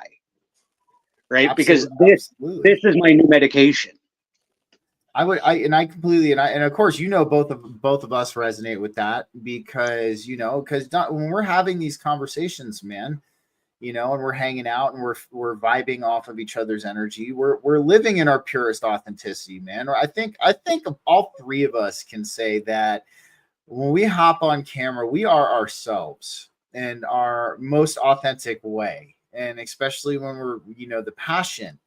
right? Absolutely. Because this is my new medication. I completely, and of course, you know, both of us resonate with that, because, you know, because when we're having these conversations, man, you know, and we're hanging out and we're vibing off of each other's energy. We're living in our purest authenticity, man. I think all three of us can say that when we hop on camera, we are ourselves in our most authentic way. And especially when we're, you know, the passion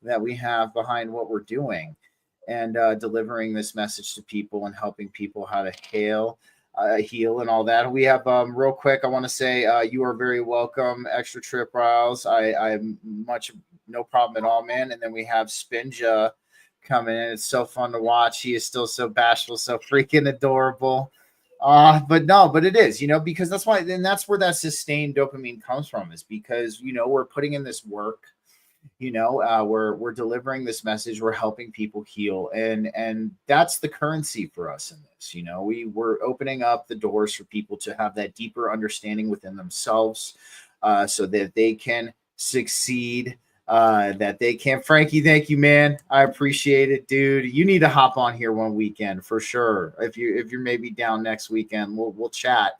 that we have behind what we're doing, and delivering this message to people and helping people how to heal and all that. We have real quick, I want to say you are very welcome, Extra Trip Riles. I'm much no problem at all, man. And then we have Spinja coming in. It's so fun to watch. He is still so bashful, so freaking adorable. But it is, you know, because that's why, and that's where that sustained dopamine comes from, is because, you know, we're putting in this work. You know, we're delivering this message, we're helping people heal, and that's the currency for us in this. You know, we're opening up the doors for people to have that deeper understanding within themselves, so that they can succeed, that they can. Frankie, thank you, man. I appreciate it, dude. You need to hop on here one weekend for sure. If you're maybe down next weekend, we'll chat.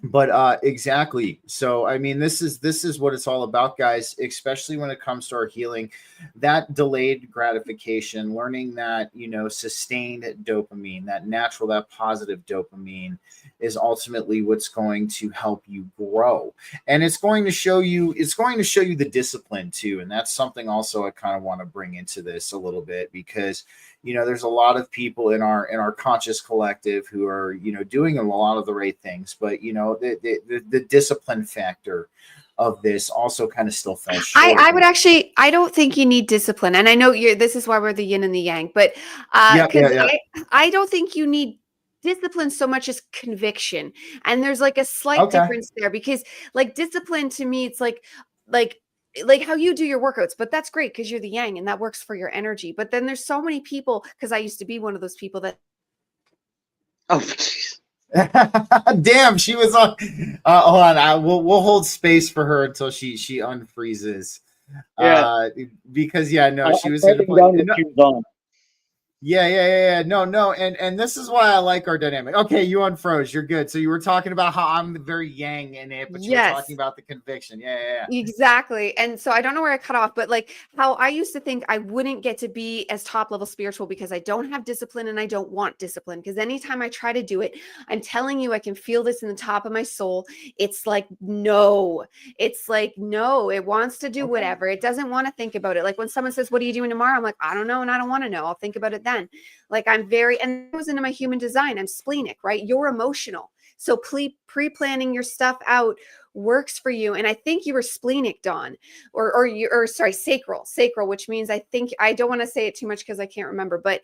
But exactly. So I mean, this is what it's all about, guys, especially when it comes to our healing. That delayed gratification, learning that, you know, sustained dopamine, that natural, that positive dopamine, is ultimately what's going to help you grow. And it's going to show you the discipline too. And that's something also I kind of want to bring into this a little bit, because, you know, there's a lot of people in our conscious collective who are, you know, doing a lot of the right things, but, you know, the discipline factor of this also kind of still falls short. I don't think you need discipline. And I know this is why we're the yin and the yang, but I don't think you need discipline so much as conviction. And there's like a slight difference there, because like discipline to me, it's like how you do your workouts, but that's great because you're the yang and that works for your energy. But then there's so many people, because I used to be one of those people that. Oh, geez. Damn, she was on. Hold on, we'll hold space for her until she unfreezes. Yeah. Because she was going to play. Yeah. No. And this is why I like our dynamic. Okay, you unfroze. You're good. So you were talking about how I'm very yang in it, but you were Yes. talking about the conviction. Yeah. Exactly. And so I don't know where I cut off, but like how I used to think I wouldn't get to be as top level spiritual because I don't have discipline and I don't want discipline. Because anytime I try to do it, I'm telling you, I can feel this in the top of my soul. It's like, no, it wants to do Okay. whatever. It doesn't want to think about it. Like when someone says, what are you doing tomorrow? I'm like, I don't know. And I don't want to know. I'll think about it then. Like and it goes into my human design. I'm splenic, right? You're emotional. So pre-planning your stuff out works for you. And I think you were splenic, Dawn, or sorry, sacral, which means I don't want to say it too much because I can't remember, but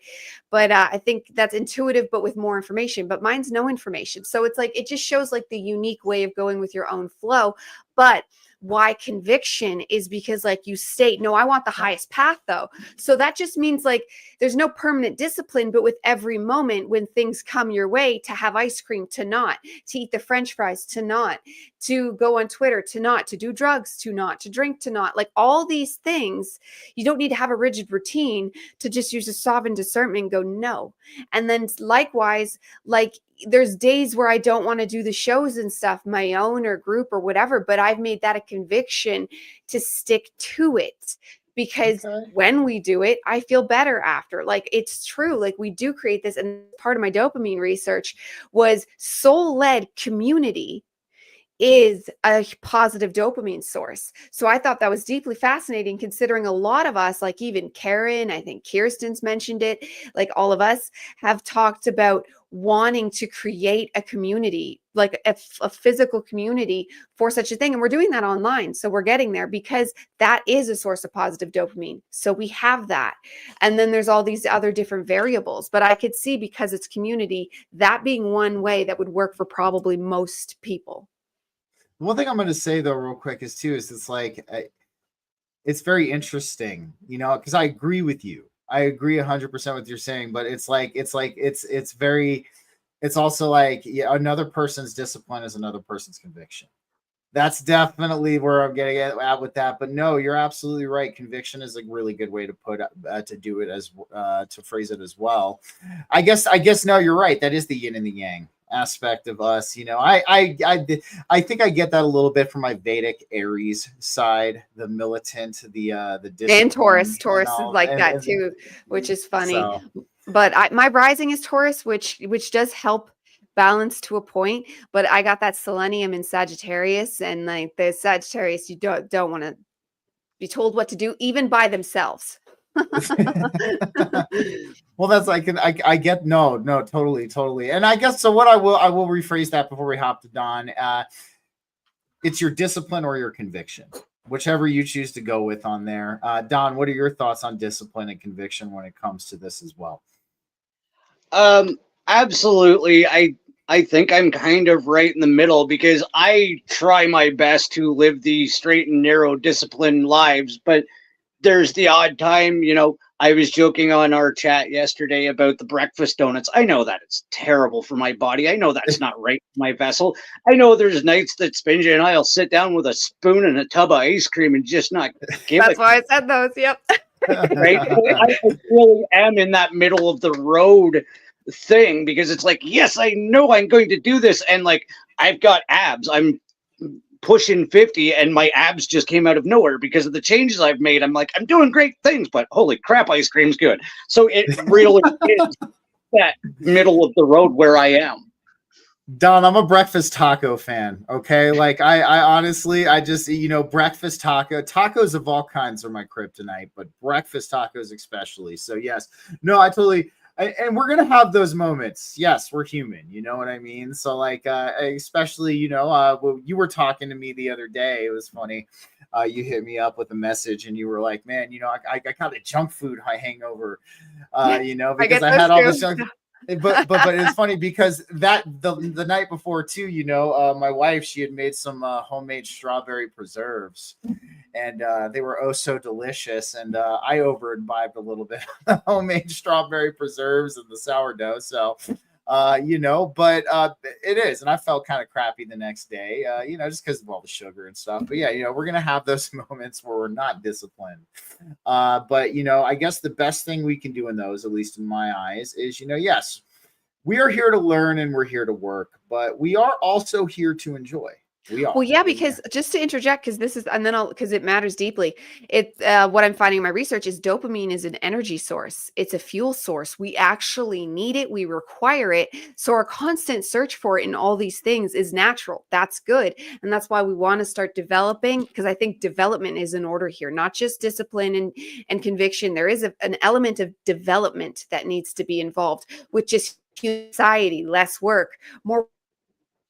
I think that's intuitive, but with more information. But mine's no information, so it's like it just shows like the unique way of going with your own flow. But why conviction is because like you state, no, I want the highest path though. So that just means like there's no permanent discipline, but with every moment when things come your way, to have ice cream, to not, to eat the French fries, to not, to go on Twitter, to not, to do drugs, to not, to drink, to not, like all these things, you don't need to have a rigid routine to just use a sovereign discernment and go no. And then likewise, like there's days where I don't want to do the shows and stuff, my own or group or whatever, but I've made that a conviction to stick to it because when we do it, I feel better after. Like it's true. Like we do create this. And part of my dopamine research was soul-led community is a positive dopamine source. So I thought that was deeply fascinating considering a lot of us, like even Karen, I think Kirsten's mentioned it, like all of us have talked about wanting to create a community, like a physical community for such a thing. And we're doing that online. So we're getting there because that is a source of positive dopamine. So we have that. And then there's all these other different variables, but I could see because it's community, that being one way that would work for probably most people. One thing I'm going to say though, real quick, is it's like it's very interesting, because I agree with you. I agree 100% with what you're saying, but it's also like another person's discipline is another person's conviction. That's definitely where I'm getting at with that. But no, you're absolutely right. Conviction is a really good way to put to do it as to phrase it as well. I guess no, you're right. That is the yin and the yang aspect of us. I think I get that a little bit from my Vedic Aries side, the militant, the and Taurus is like that too, which is funny. So. But my rising is Taurus, which does help balance to a point, but I got that selenium in Sagittarius, and like the Sagittarius, you don't want to be told what to do even by themselves. Well, that's I get no, totally. And I guess so what I will rephrase that before we hop to Dawn. It's your discipline or your conviction, whichever you choose to go with on there. Dawn, what are your thoughts on discipline and conviction when it comes to this as well? Absolutely. I think I'm kind of right in the middle because I try my best to live these straight and narrow disciplined lives, but there's the odd time, I was joking on our chat yesterday about the breakfast donuts. I know that it's terrible for my body. I know that's not right for my vessel. I know there's nights that Spinja and I'll sit down with a spoon and a tub of ice cream and just not give That's why I said those. Yep. Right. I really am in that middle of the road thing because it's like, yes, I know I'm going to do this. And like, I've got abs. I'm pushing 50 and my abs just came out of nowhere because of the changes I've made. I'm like, I'm doing great things, but holy crap, ice cream's good. So it really is that middle of the road where I am. Don, I'm a breakfast taco fan. Okay. Like I honestly, I just, breakfast tacos of all kinds are my kryptonite, but breakfast tacos especially. So yes, no, I totally, and we're going to have those moments. Yes, we're human. You know what I mean? So like, especially, when you were talking to me the other day, it was funny. You hit me up with a message and you were like, man, I got a junk food hangover, because I had all this junk. But it's funny because that the night before too, my wife, she had made some homemade strawberry preserves, and they were oh so delicious, and I over imbibed a little bit of the homemade strawberry preserves and the sourdough. So But it is. And I felt kind of crappy the next day, just because of all the sugar and stuff. But yeah, we're going to have those moments where we're not disciplined. But, I guess the best thing we can do in those, at least in my eyes, is, yes, we are here to learn and we're here to work, but we are also here to enjoy. We are. Well, yeah, because just to interject, because this is, and then because it matters deeply. What I'm finding in my research is dopamine is an energy source. It's a fuel source. We actually need it. We require it. So our constant search for it in all these things is natural. That's good. And that's why we want to start developing, because I think development is in order here, not just discipline and conviction. There is an element of development that needs to be involved, with just society, less work, more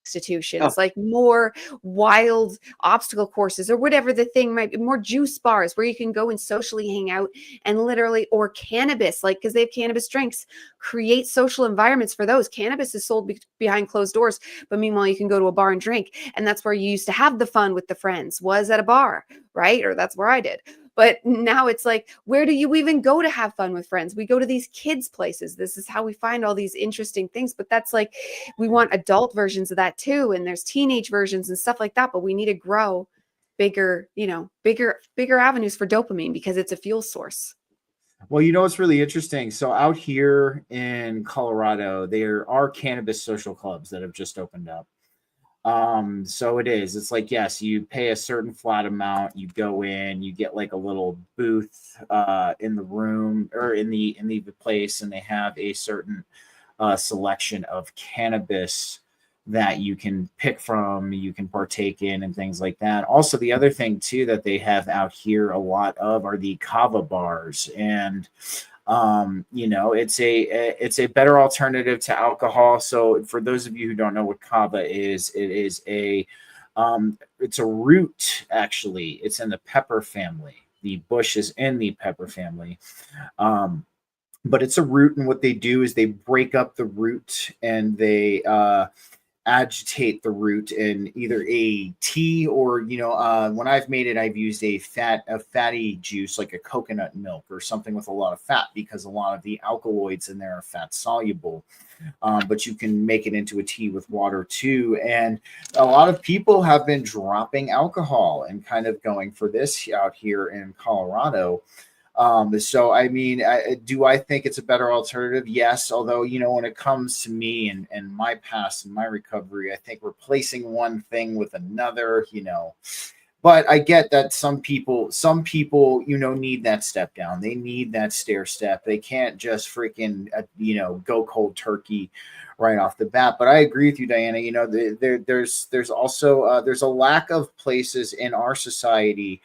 institutions, like more wild obstacle courses or whatever the thing might be, more juice bars where you can go and socially hang out and literally, or cannabis, like, because they have cannabis drinks, create social environments for those. Cannabis is sold behind closed doors, but meanwhile you can go to a bar and drink, and that's where you used to have the fun with the friends, was at a bar, right? Or that's where I did. But now it's like, where do you even go to have fun with friends? We go to these kids' places. This is how we find all these interesting things. But that's like, we want adult versions of that too. And there's teenage versions and stuff like that. But we need to grow bigger avenues for dopamine, because it's a fuel source. Well, what's really interesting. So out here in Colorado, there are cannabis social clubs that have just opened up. So it's like, yes, you pay a certain flat amount, you go in, you get like a little booth in the room or in the place, and they have a certain selection of cannabis that you can pick from, you can partake in, and things like that. Also, the other thing too that they have out here a lot of are the kava bars, and it's a better alternative to alcohol. So for those of you who don't know what kava is, it's a root. Actually, it's in the pepper family. The bush is in the pepper family. But it's a root, and what they do is they break up the root and they agitate the root in either a tea or, when I've made it, I've used a fatty juice, like a coconut milk or something with a lot of fat, because a lot of the alkaloids in there are fat soluble. But you can make it into a tea with water too. And a lot of people have been dropping alcohol and kind of going for this out here in Colorado. So, I mean, do I think it's a better alternative? Yes. Although, when it comes to me and my past and my recovery, I think replacing one thing with another, but I get that some people, need that step down. They need that stair step. They can't just freaking, go cold turkey right off the bat. But I agree with you, Dyanna. There's also, there's a lack of places in our society,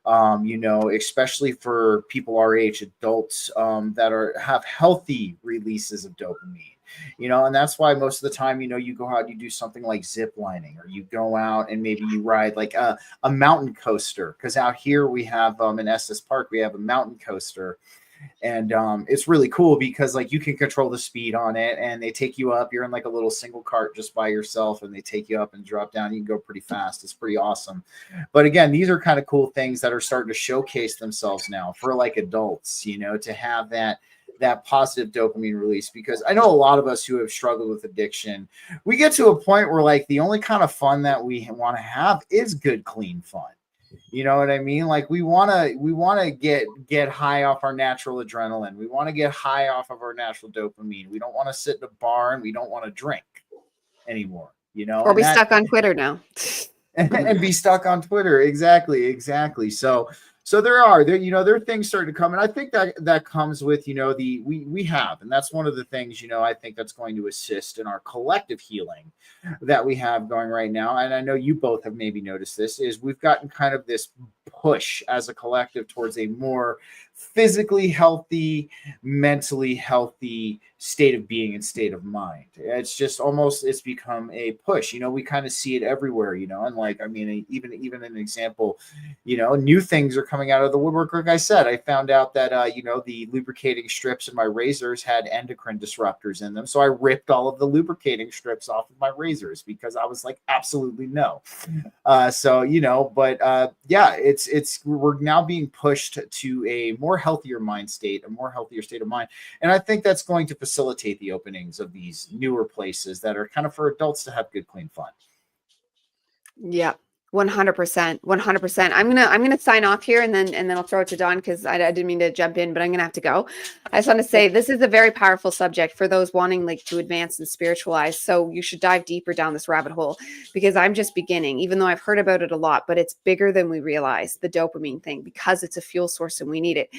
especially for people our age, adults, that have healthy releases of dopamine, and that's why most of the time, you go out, you do something like zip lining, or you go out and maybe you ride like a mountain coaster. Because out here we have, in Estes Park, we have a mountain coaster. And it's really cool because like you can control the speed on it, and they take you up. You're in like a little single cart just by yourself, and they take you up and drop down. You can go pretty fast. It's pretty awesome. But again, these are kind of cool things that are starting to showcase themselves now for like adults, to have that positive dopamine release. Because I know a lot of us who have struggled with addiction, we get to a point where like the only kind of fun that we want to have is good, clean fun. You know what I mean? Like we want to get high off our natural adrenaline. We want to get high off of our natural dopamine. We don't want to sit in a bar, and we don't want to drink anymore, Or be stuck on Twitter now. and be stuck on Twitter. Exactly. So there are things starting to come, and I think that comes with, we have, and that's one of the things, I think that's going to assist in our collective healing that we have going right now. And I know you both have maybe noticed this, is we've gotten kind of this push as a collective towards a more physically healthy, mentally healthy state of being and state of mind. It's just it's become a push. We kind of see it everywhere, and like, I mean, even an example, new things are coming out of the woodwork. Like I said, I found out that, the lubricating strips in my razors had endocrine disruptors in them. So I ripped all of the lubricating strips off of my razors because I was like, absolutely no. We're now being pushed to a more healthier mind state, a more healthier state of mind. And I think that's going to facilitate the openings of these newer places that are kind of for adults to have good, clean fun. Yeah. 100%. 100%. I'm gonna sign off here and then I'll throw it to Dawn because I didn't mean to jump in, but I'm gonna have to go. I just want to say this is a very powerful subject for those wanting like to advance and spiritualize. So you should dive deeper down this rabbit hole because I'm just beginning, even though I've heard about it a lot, but it's bigger than we realize, the dopamine thing, because it's a fuel source and we need it.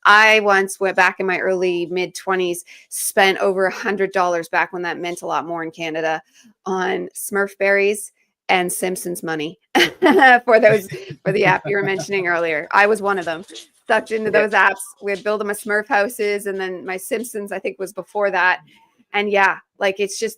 I once went back in my early mid-20s, spent over $100 back when that meant a lot more in Canada on Smurf berries and Simpsons money for the app you were mentioning earlier. I was one of them, sucked into those apps. We'd build them a Smurf houses, and then my Simpsons, I think, was before that. And yeah, like it's just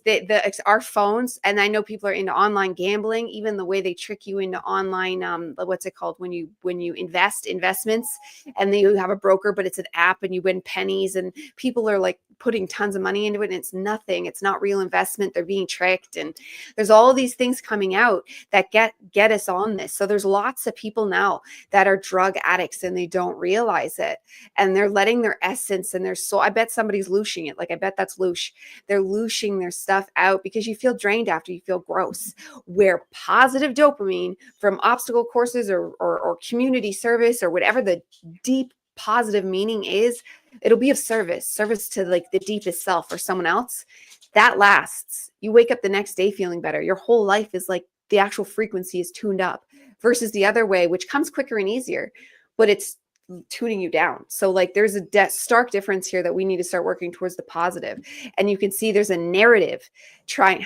our phones. And I know people are into online gambling, even the way they trick you into online, what's it called when you investments, and then you have a broker, but it's an app and you win pennies, and people are like putting tons of money into it, and it's nothing. It's not real investment. They're being tricked. And there's all these things coming out that get us on this. So there's lots of people now that are drug addicts and they don't realize it. And they're letting their essence and their soul. I bet somebody's looshing it. Like I bet that's loosh. They're looshing their stuff out because you feel drained after, you feel gross. Where positive dopamine from obstacle courses or community service or whatever the deep positive meaning is, it'll be of service to like the deepest self or someone else. That lasts. You wake up the next day feeling better. Your whole life is like the actual frequency is tuned up versus the other way, which comes quicker and easier, but it's tuning you down. So like there's a stark difference here that we need to start working towards the positive. And you can see there's a narrative trying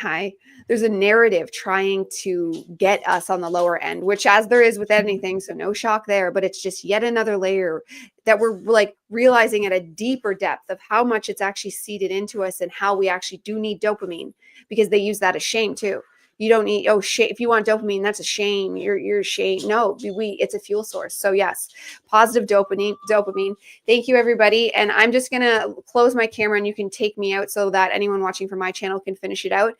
to get us on the lower end, which as there is with anything, so no shock there, but it's just yet another layer that we're like realizing at a deeper depth of how much it's actually seeded into us and how we actually do need dopamine, because they use that as shame too. You don't need, shame. If you want dopamine, that's a shame. You're shame. No, it's a fuel source. So yes, positive dopamine. Thank you, everybody. And I'm just going to close my camera and you can take me out so that anyone watching from my channel can finish it out.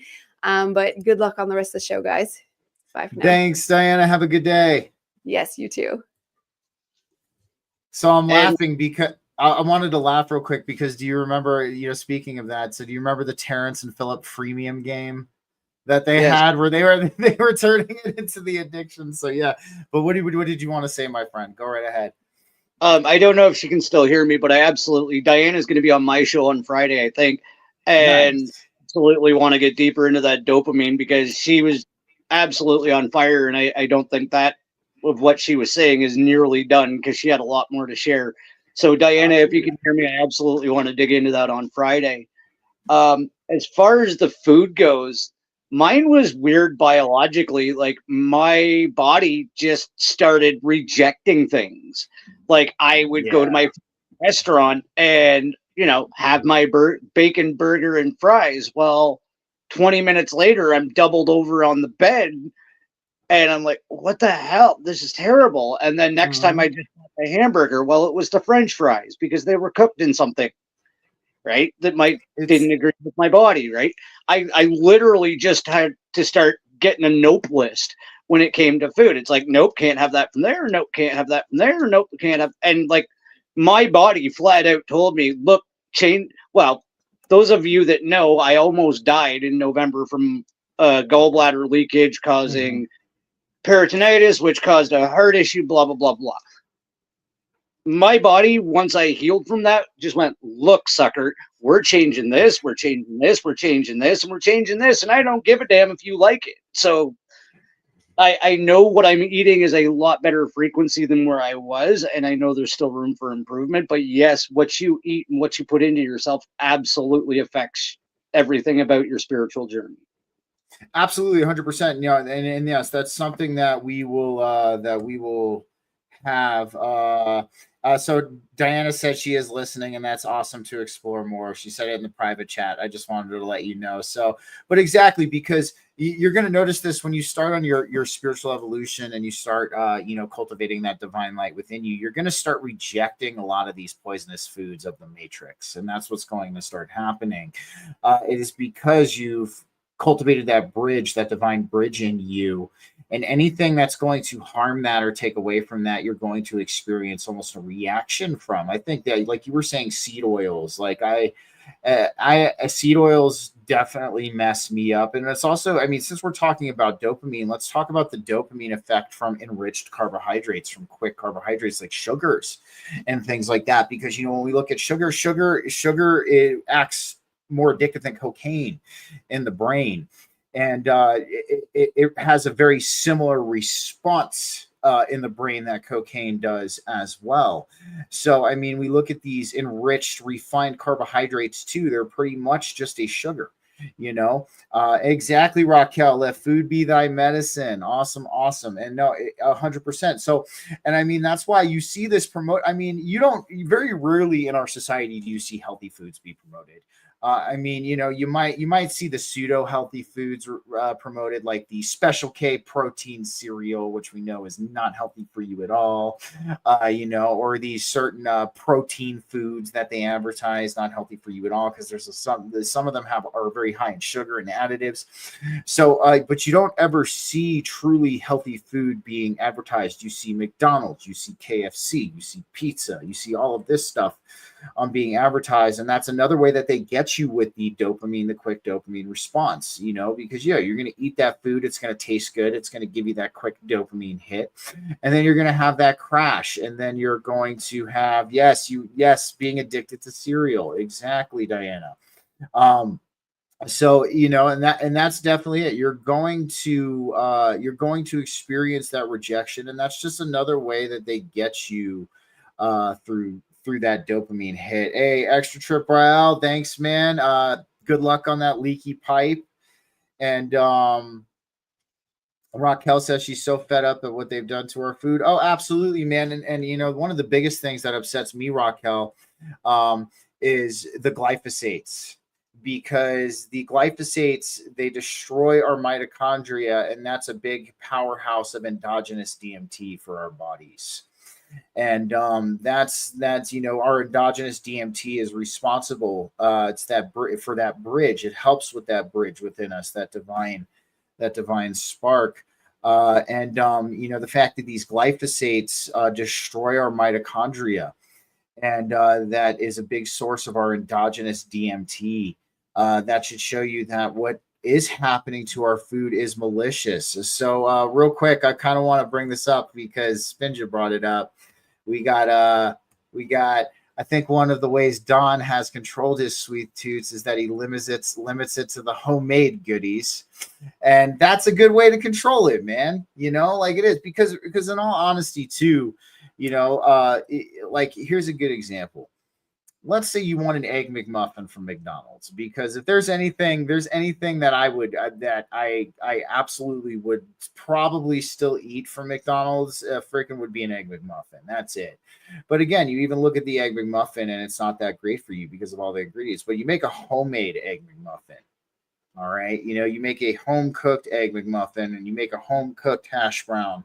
But good luck on the rest of the show, guys. Bye for now. Thanks, Dyanna. Have a good day. Yes, you too. So I'm laughing because I wanted to laugh real quick because do you remember, speaking of that, so do you remember the Terrence and Phillip freemium game that they had where they were turning it into the addiction? So yeah, but what did you want to say, my friend? Go right ahead. I don't know if she can still hear me, but Dyanna is going to be on my show on Friday, I think, and absolutely want to get deeper into that dopamine because she was absolutely on fire, and I don't think that of what she was saying is nearly done because she had a lot more to share. So Dyanna, if you can hear me, I absolutely want to dig into that on Friday. As far as the food goes, mine was weird biologically. Like my body just started rejecting things. Like I would go to my restaurant and, have my bacon burger and fries. Well, 20 minutes later, I'm doubled over on the bed and I'm like, what the hell? This is terrible. And then next time I just had a hamburger, well, it was the French fries because they were cooked in something, right? That didn't agree with my body, right? I literally just had to start getting a nope list when it came to food. It's like, nope, can't have that from there. Nope, can't have that from there. Nope, can't have. And like my body flat out told me, look, change. Well, those of you that know, I almost died in November from gallbladder leakage causing peritonitis, which caused a heart issue, blah, blah, blah, blah. My body, once I healed from that, just went, look, sucker, we're changing this, we're changing this, we're changing this, and we're changing this, and I don't give a damn if you like it. So I know what I'm eating is a lot better frequency than where I was, and I know there's still room for improvement. But yes, what you eat and what you put into yourself absolutely affects everything about your spiritual journey. Absolutely, 100%. And yes, that's something that we will have. So Dyanna said she is listening, and that's awesome to explore more. She said it in the private chat. I just wanted to let you know. So, but exactly, because you're going to notice this when you start on your spiritual evolution and you start, cultivating that divine light within you, you're going to start rejecting a lot of these poisonous foods of the matrix. And that's what's going to start happening. It is because you've cultivated that bridge, that divine bridge in you. And anything that's going to harm that or take away from that, you're going to experience almost a reaction from. I think that, like you were saying, seed oils, like seed oils definitely mess me up. And it's also, I mean, since we're talking about dopamine, let's talk about the dopamine effect from enriched carbohydrates, from quick carbohydrates like sugars and things like that. Because, you know, when we look at sugar, it acts more addictive than cocaine in the brain. And it has a very similar response in the brain that cocaine does as well. So, I mean, we look at these enriched, refined carbohydrates too. They're pretty much just a sugar, you know. Exactly, Raquel. Let food be thy medicine. Awesome. And no, 100%. So, and I mean, that's why you see this promote. I mean, very rarely in our society do you see healthy foods be promoted. I mean, you know, you might see the pseudo healthy foods promoted, like the Special K protein cereal, which we know is not healthy for you at all. You know, or these certain protein foods that they advertise not healthy for you at all, because some of them are very high in sugar and additives. So, but you don't ever see truly healthy food being advertised. You see McDonald's, you see KFC, you see pizza, you see all of this stuff being advertised. And that's another way that they get you with the dopamine, the quick dopamine response, you know, because you're going to eat that food. It's going to taste good. It's going to give you that quick dopamine hit. And then you're going to have that crash. And then you're going to have, being addicted to cereal. Exactly, Dyanna. So, you know, and that's definitely it. You're going to experience that rejection. And that's just another way that they get you through that dopamine hit. Hey, Extra Trip Royale, thanks, man. Good luck on that leaky pipe. And Raquel says she's so fed up at what they've done to her food. Oh, absolutely, man. And you know, one of the biggest things that upsets me, Raquel, is the glyphosates. Because the glyphosates, they destroy our mitochondria, and that's a big powerhouse of endogenous DMT for our bodies. And that's you know, our endogenous DMT is responsible. It's for that bridge. It helps with that bridge within us, that divine spark. And you know, the fact that these glyphosates destroy our mitochondria, and that is a big source of our endogenous DMT. That should show you that what is happening to our food is malicious. So real quick, I kind of want to bring this up because Spinja brought it up. We got I think one of the ways Don has controlled his sweet tooths is that he limits it to the homemade goodies. And that's a good way to control it, man. You know, like it is, because in all honesty too, you know, like here's a good example. Let's say you want an egg McMuffin from McDonald's, because if there's anything that I absolutely would probably still eat from McDonald's, freaking would be an egg McMuffin. That's it. But again, you even look at the egg McMuffin and it's not that great for you because of all the ingredients. But you make a homemade egg McMuffin. All right. You know, you make a home cooked egg McMuffin and you make a home cooked hash brown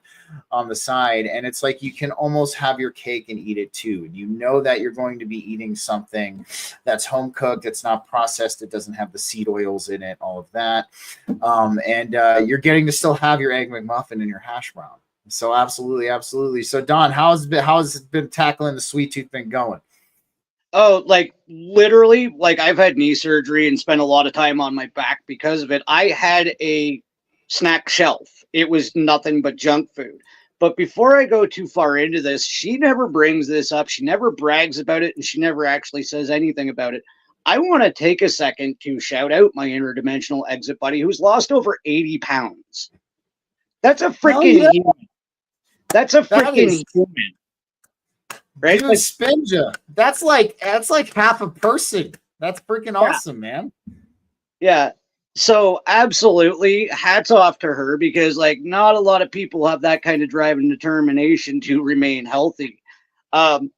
on the side. And it's like you can almost have your cake and eat it too. And you know that you're going to be eating something that's home cooked. It's not processed. It doesn't have the seed oils in it, all of that. And you're getting to still have your egg McMuffin and your hash brown. So absolutely. So Don, how's it been tackling the sweet tooth been going? Oh, like literally, like I've had knee surgery and spent a lot of time on my back because of it. I had a snack shelf. It was nothing but junk food. But before I go too far into this, she never brings this up. She never brags about it, and she never actually says anything about it. I want to take a second to shout out my interdimensional exit buddy who's lost over 80 pounds. That's a freaking human. That's a freaking human. Right? Dude, Spinja. That's like half a person. That's freaking awesome, man. Yeah. So absolutely hats off to her, because like not a lot of people have that kind of drive and determination to remain healthy. And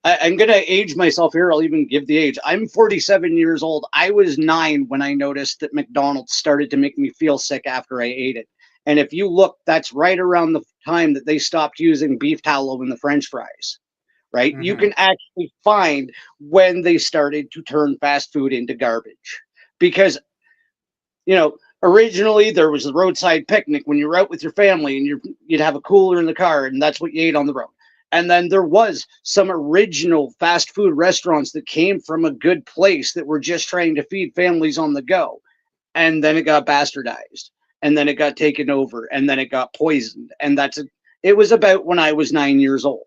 I'm going to age myself here. I'll even give the age. I'm 47 years old. I was 9 when I noticed that McDonald's started to make me feel sick after I ate it. And if you look, that's right around the time that they stopped using beef tallow in the French fries. Right? Mm-hmm. You can actually find when they started to turn fast food into garbage, because, you know, Originally, there was the roadside picnic when you were out with your family, and you'd have a cooler in the car, and that's what you ate on the road. And then there was some original fast food restaurants that came from a good place that were just trying to feed families on the go. And then it got bastardized, and then it got taken over, and then it got poisoned. And it was about when I was 9 years old.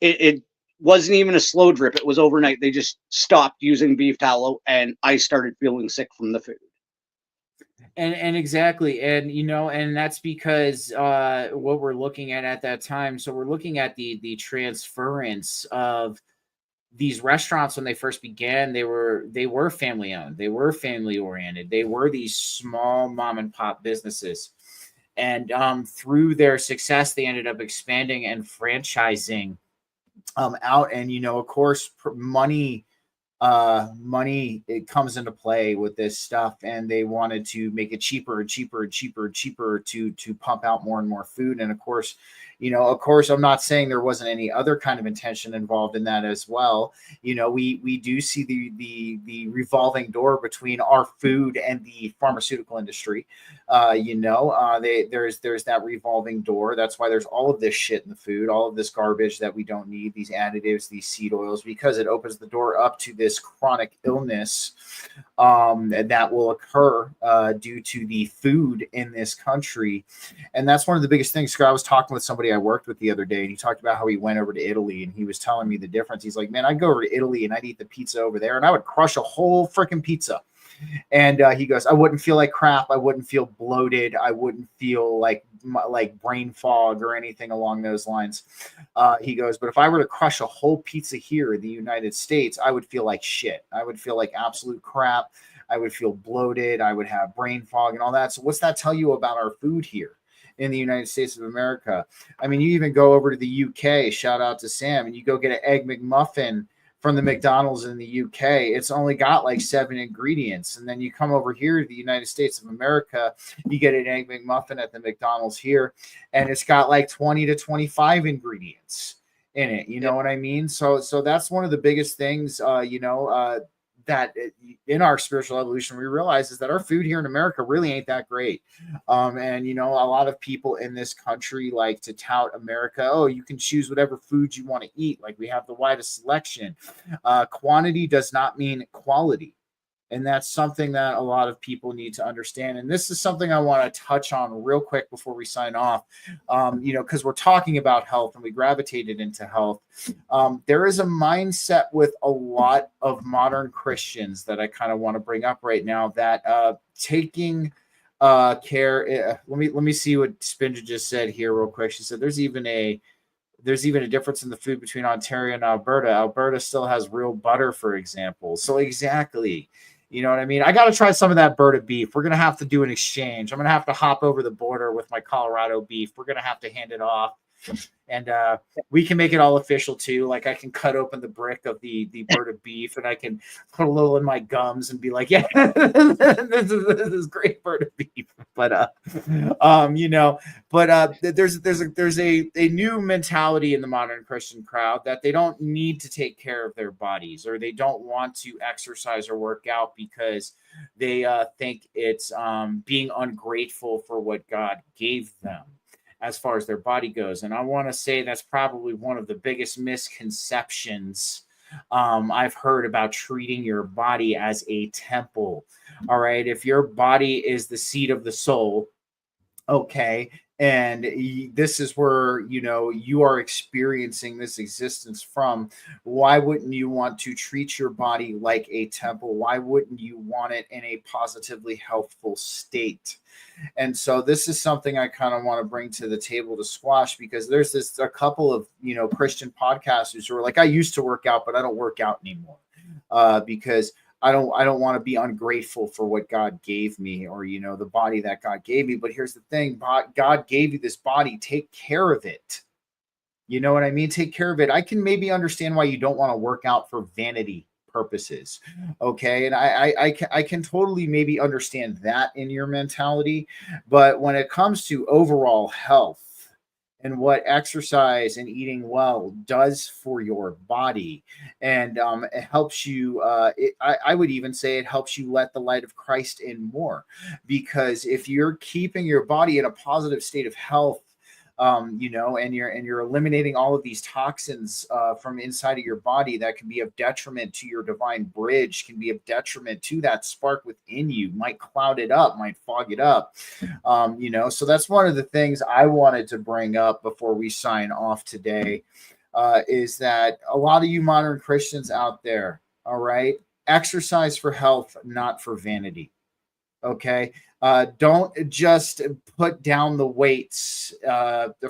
It wasn't even a slow drip. It was overnight. They just stopped using beef tallow, and I started feeling sick from the food. And exactly, and and that's because what we're looking at that time. So we're looking at the transference of these restaurants when they first began. They were family owned, they were family oriented, they were these small mom and pop businesses, and through their success, they ended up expanding and franchising out. And of course, money it comes into play with this stuff, and they wanted to make it cheaper and cheaper and cheaper and cheaper to pump out more and more food. And of course, I'm not saying there wasn't any other kind of intention involved in that as well. We do see the revolving door between our food and the pharmaceutical industry. There's that revolving door. That's why there's all of this shit in the food, all of this garbage that we don't need, these additives, these seed oils, because it opens the door up to this chronic illness that will occur due to the food in this country. And that's one of the biggest things. I was talking with somebody I worked with the other day, and he talked about how he went over to Italy, and he was telling me the difference. He's like, man, I'd go over to Italy and I'd eat the pizza over there, and I would crush a whole freaking pizza. And he goes, I wouldn't feel like crap. I wouldn't feel bloated. I wouldn't feel like brain fog or anything along those lines. He goes, but if I were to crush a whole pizza here in the United States, I would feel like shit. I would feel like absolute crap. I would feel bloated. I would have brain fog and all that. So what's that tell you about our food here in the United States of America? I mean, you even go over to the UK, shout out to Sam, and you go get an Egg McMuffin from the McDonald's in the UK. It's only got like 7 ingredients. And then you come over here to the United States of America, you get an Egg McMuffin at the McDonald's here, and it's got like 20 to 25 ingredients in it. You know what I mean? So that's one of the biggest things, that in our spiritual evolution, we realize is that our food here in America really ain't that great. And, a lot of people in this country like to tout America. Oh, you can choose whatever food you want to eat. Like, we have the widest selection. Quantity does not mean quality. And that's something that a lot of people need to understand. And this is something I want to touch on real quick before we sign off, because we're talking about health and we gravitated into health. There is a mindset with a lot of modern Christians that I kind of want to bring up right now, that taking care. Let me see what Spinja just said here real quick. She said there's even a difference in the food between Ontario and Alberta. Alberta still has real butter, for example. So exactly. You know what I mean? I got to try some of that Berta beef. We're going to have to do an exchange. I'm going to have to hop over the border with my Colorado beef. We're going to have to hand it off. And we can make it all official too. Like, I can cut open the brick of the Berta beef, and I can put a little in my gums and be like, yeah, this is great Berta beef. But there's a new mentality in the modern Christian crowd that they don't need to take care of their bodies, or they don't want to exercise or work out because they think it's being ungrateful for what God gave them as far as their body goes. And I want to say that's probably one of the biggest misconceptions I've heard about treating your body as a temple. All right. If your body is the seat of the soul, okay, and this is where you are experiencing this existence from, why wouldn't you want to treat your body like a temple? Why wouldn't you want it in a positively healthful state? And so this is something I kind of want to bring to the table to squash, because there's a couple of Christian podcasters who are like, I used to work out, but I don't work out anymore because I don't want to be ungrateful for what God gave me, or the body that God gave me. But here's the thing: God gave you this body. Take care of it. You know what I mean? Take care of it. I can maybe understand why you don't want to work out for vanity purposes. Okay. And I can totally maybe understand that in your mentality. But when it comes to overall health, and what exercise and eating well does for your body. And it helps you, I would even say it helps you let the light of Christ in more, because if you're keeping your body in a positive state of health, and you're eliminating all of these toxins from inside of your body that can be of detriment to your divine bridge, can be of detriment to that spark within you, might cloud it up, might fog it up. So that's one of the things I wanted to bring up before we sign off today, is that a lot of you modern Christians out there, all right, exercise for health, not for vanity. Okay. Don't just put down the weights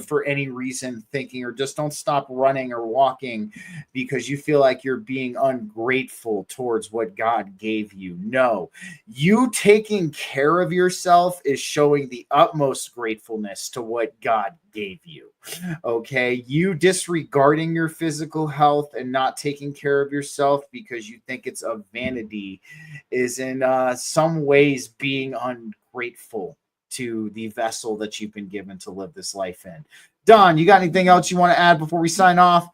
for any reason, thinking, or just don't stop running or walking because you feel like you're being ungrateful towards what God gave you. No, you taking care of yourself is showing the utmost gratefulness to what God gave you. Okay. You disregarding your physical health and not taking care of yourself because you think it's a vanity is in some ways being ungrateful to the vessel that you've been given to live this life in. Don, you got anything else you want to add before we sign off?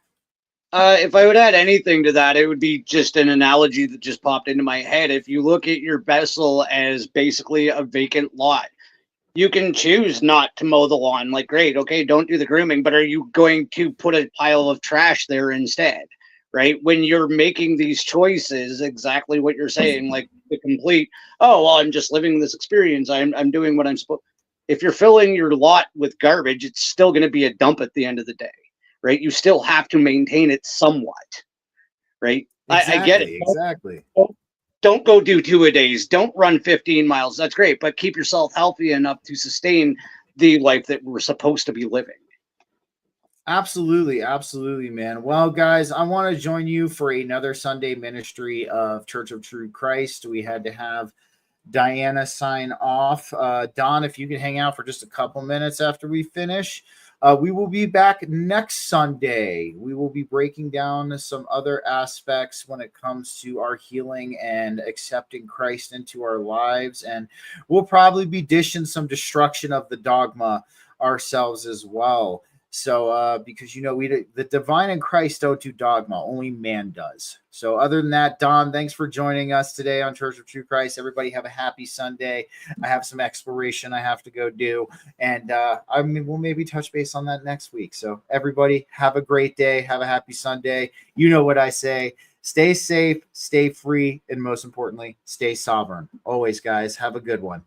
If I would add anything to that, it would be just an analogy that just popped into my head. If you look at your vessel as basically a vacant lot, you can choose not to mow the lawn. Like, great, okay, don't do the grooming, but are you going to put a pile of trash there instead? Right? When you're making these choices, exactly what you're saying, like the complete, oh, well, I'm just living this experience. I'm doing what I'm supposed. If you're filling your lot with garbage, it's still going to be a dump at the end of the day, right? You still have to maintain it somewhat, right? Exactly, I get it. Exactly. Don't go do 2-a-days. Don't run 15 miles. That's great, but keep yourself healthy enough to sustain the life that we're supposed to be living. Absolutely, absolutely, man. Well, guys, I want to join you for another Sunday ministry of Church of True Christ. We had to have Dyanna sign off. Don, if you could hang out for just a couple minutes after we finish. We will be back next Sunday. We will be breaking down some other aspects when it comes to our healing and accepting Christ into our lives. And we'll probably be dishing some destruction of the dogma ourselves as well. So, because, the divine in Christ don't do dogma, only man does. So other than that, Don, thanks for joining us today on Church of True Christ. Everybody have a happy Sunday. I have some exploration I have to go do. And we'll maybe touch base on that next week. So everybody have a great day. Have a happy Sunday. You know what I say. Stay safe, stay free, and most importantly, stay sovereign. Always, guys. Have a good one.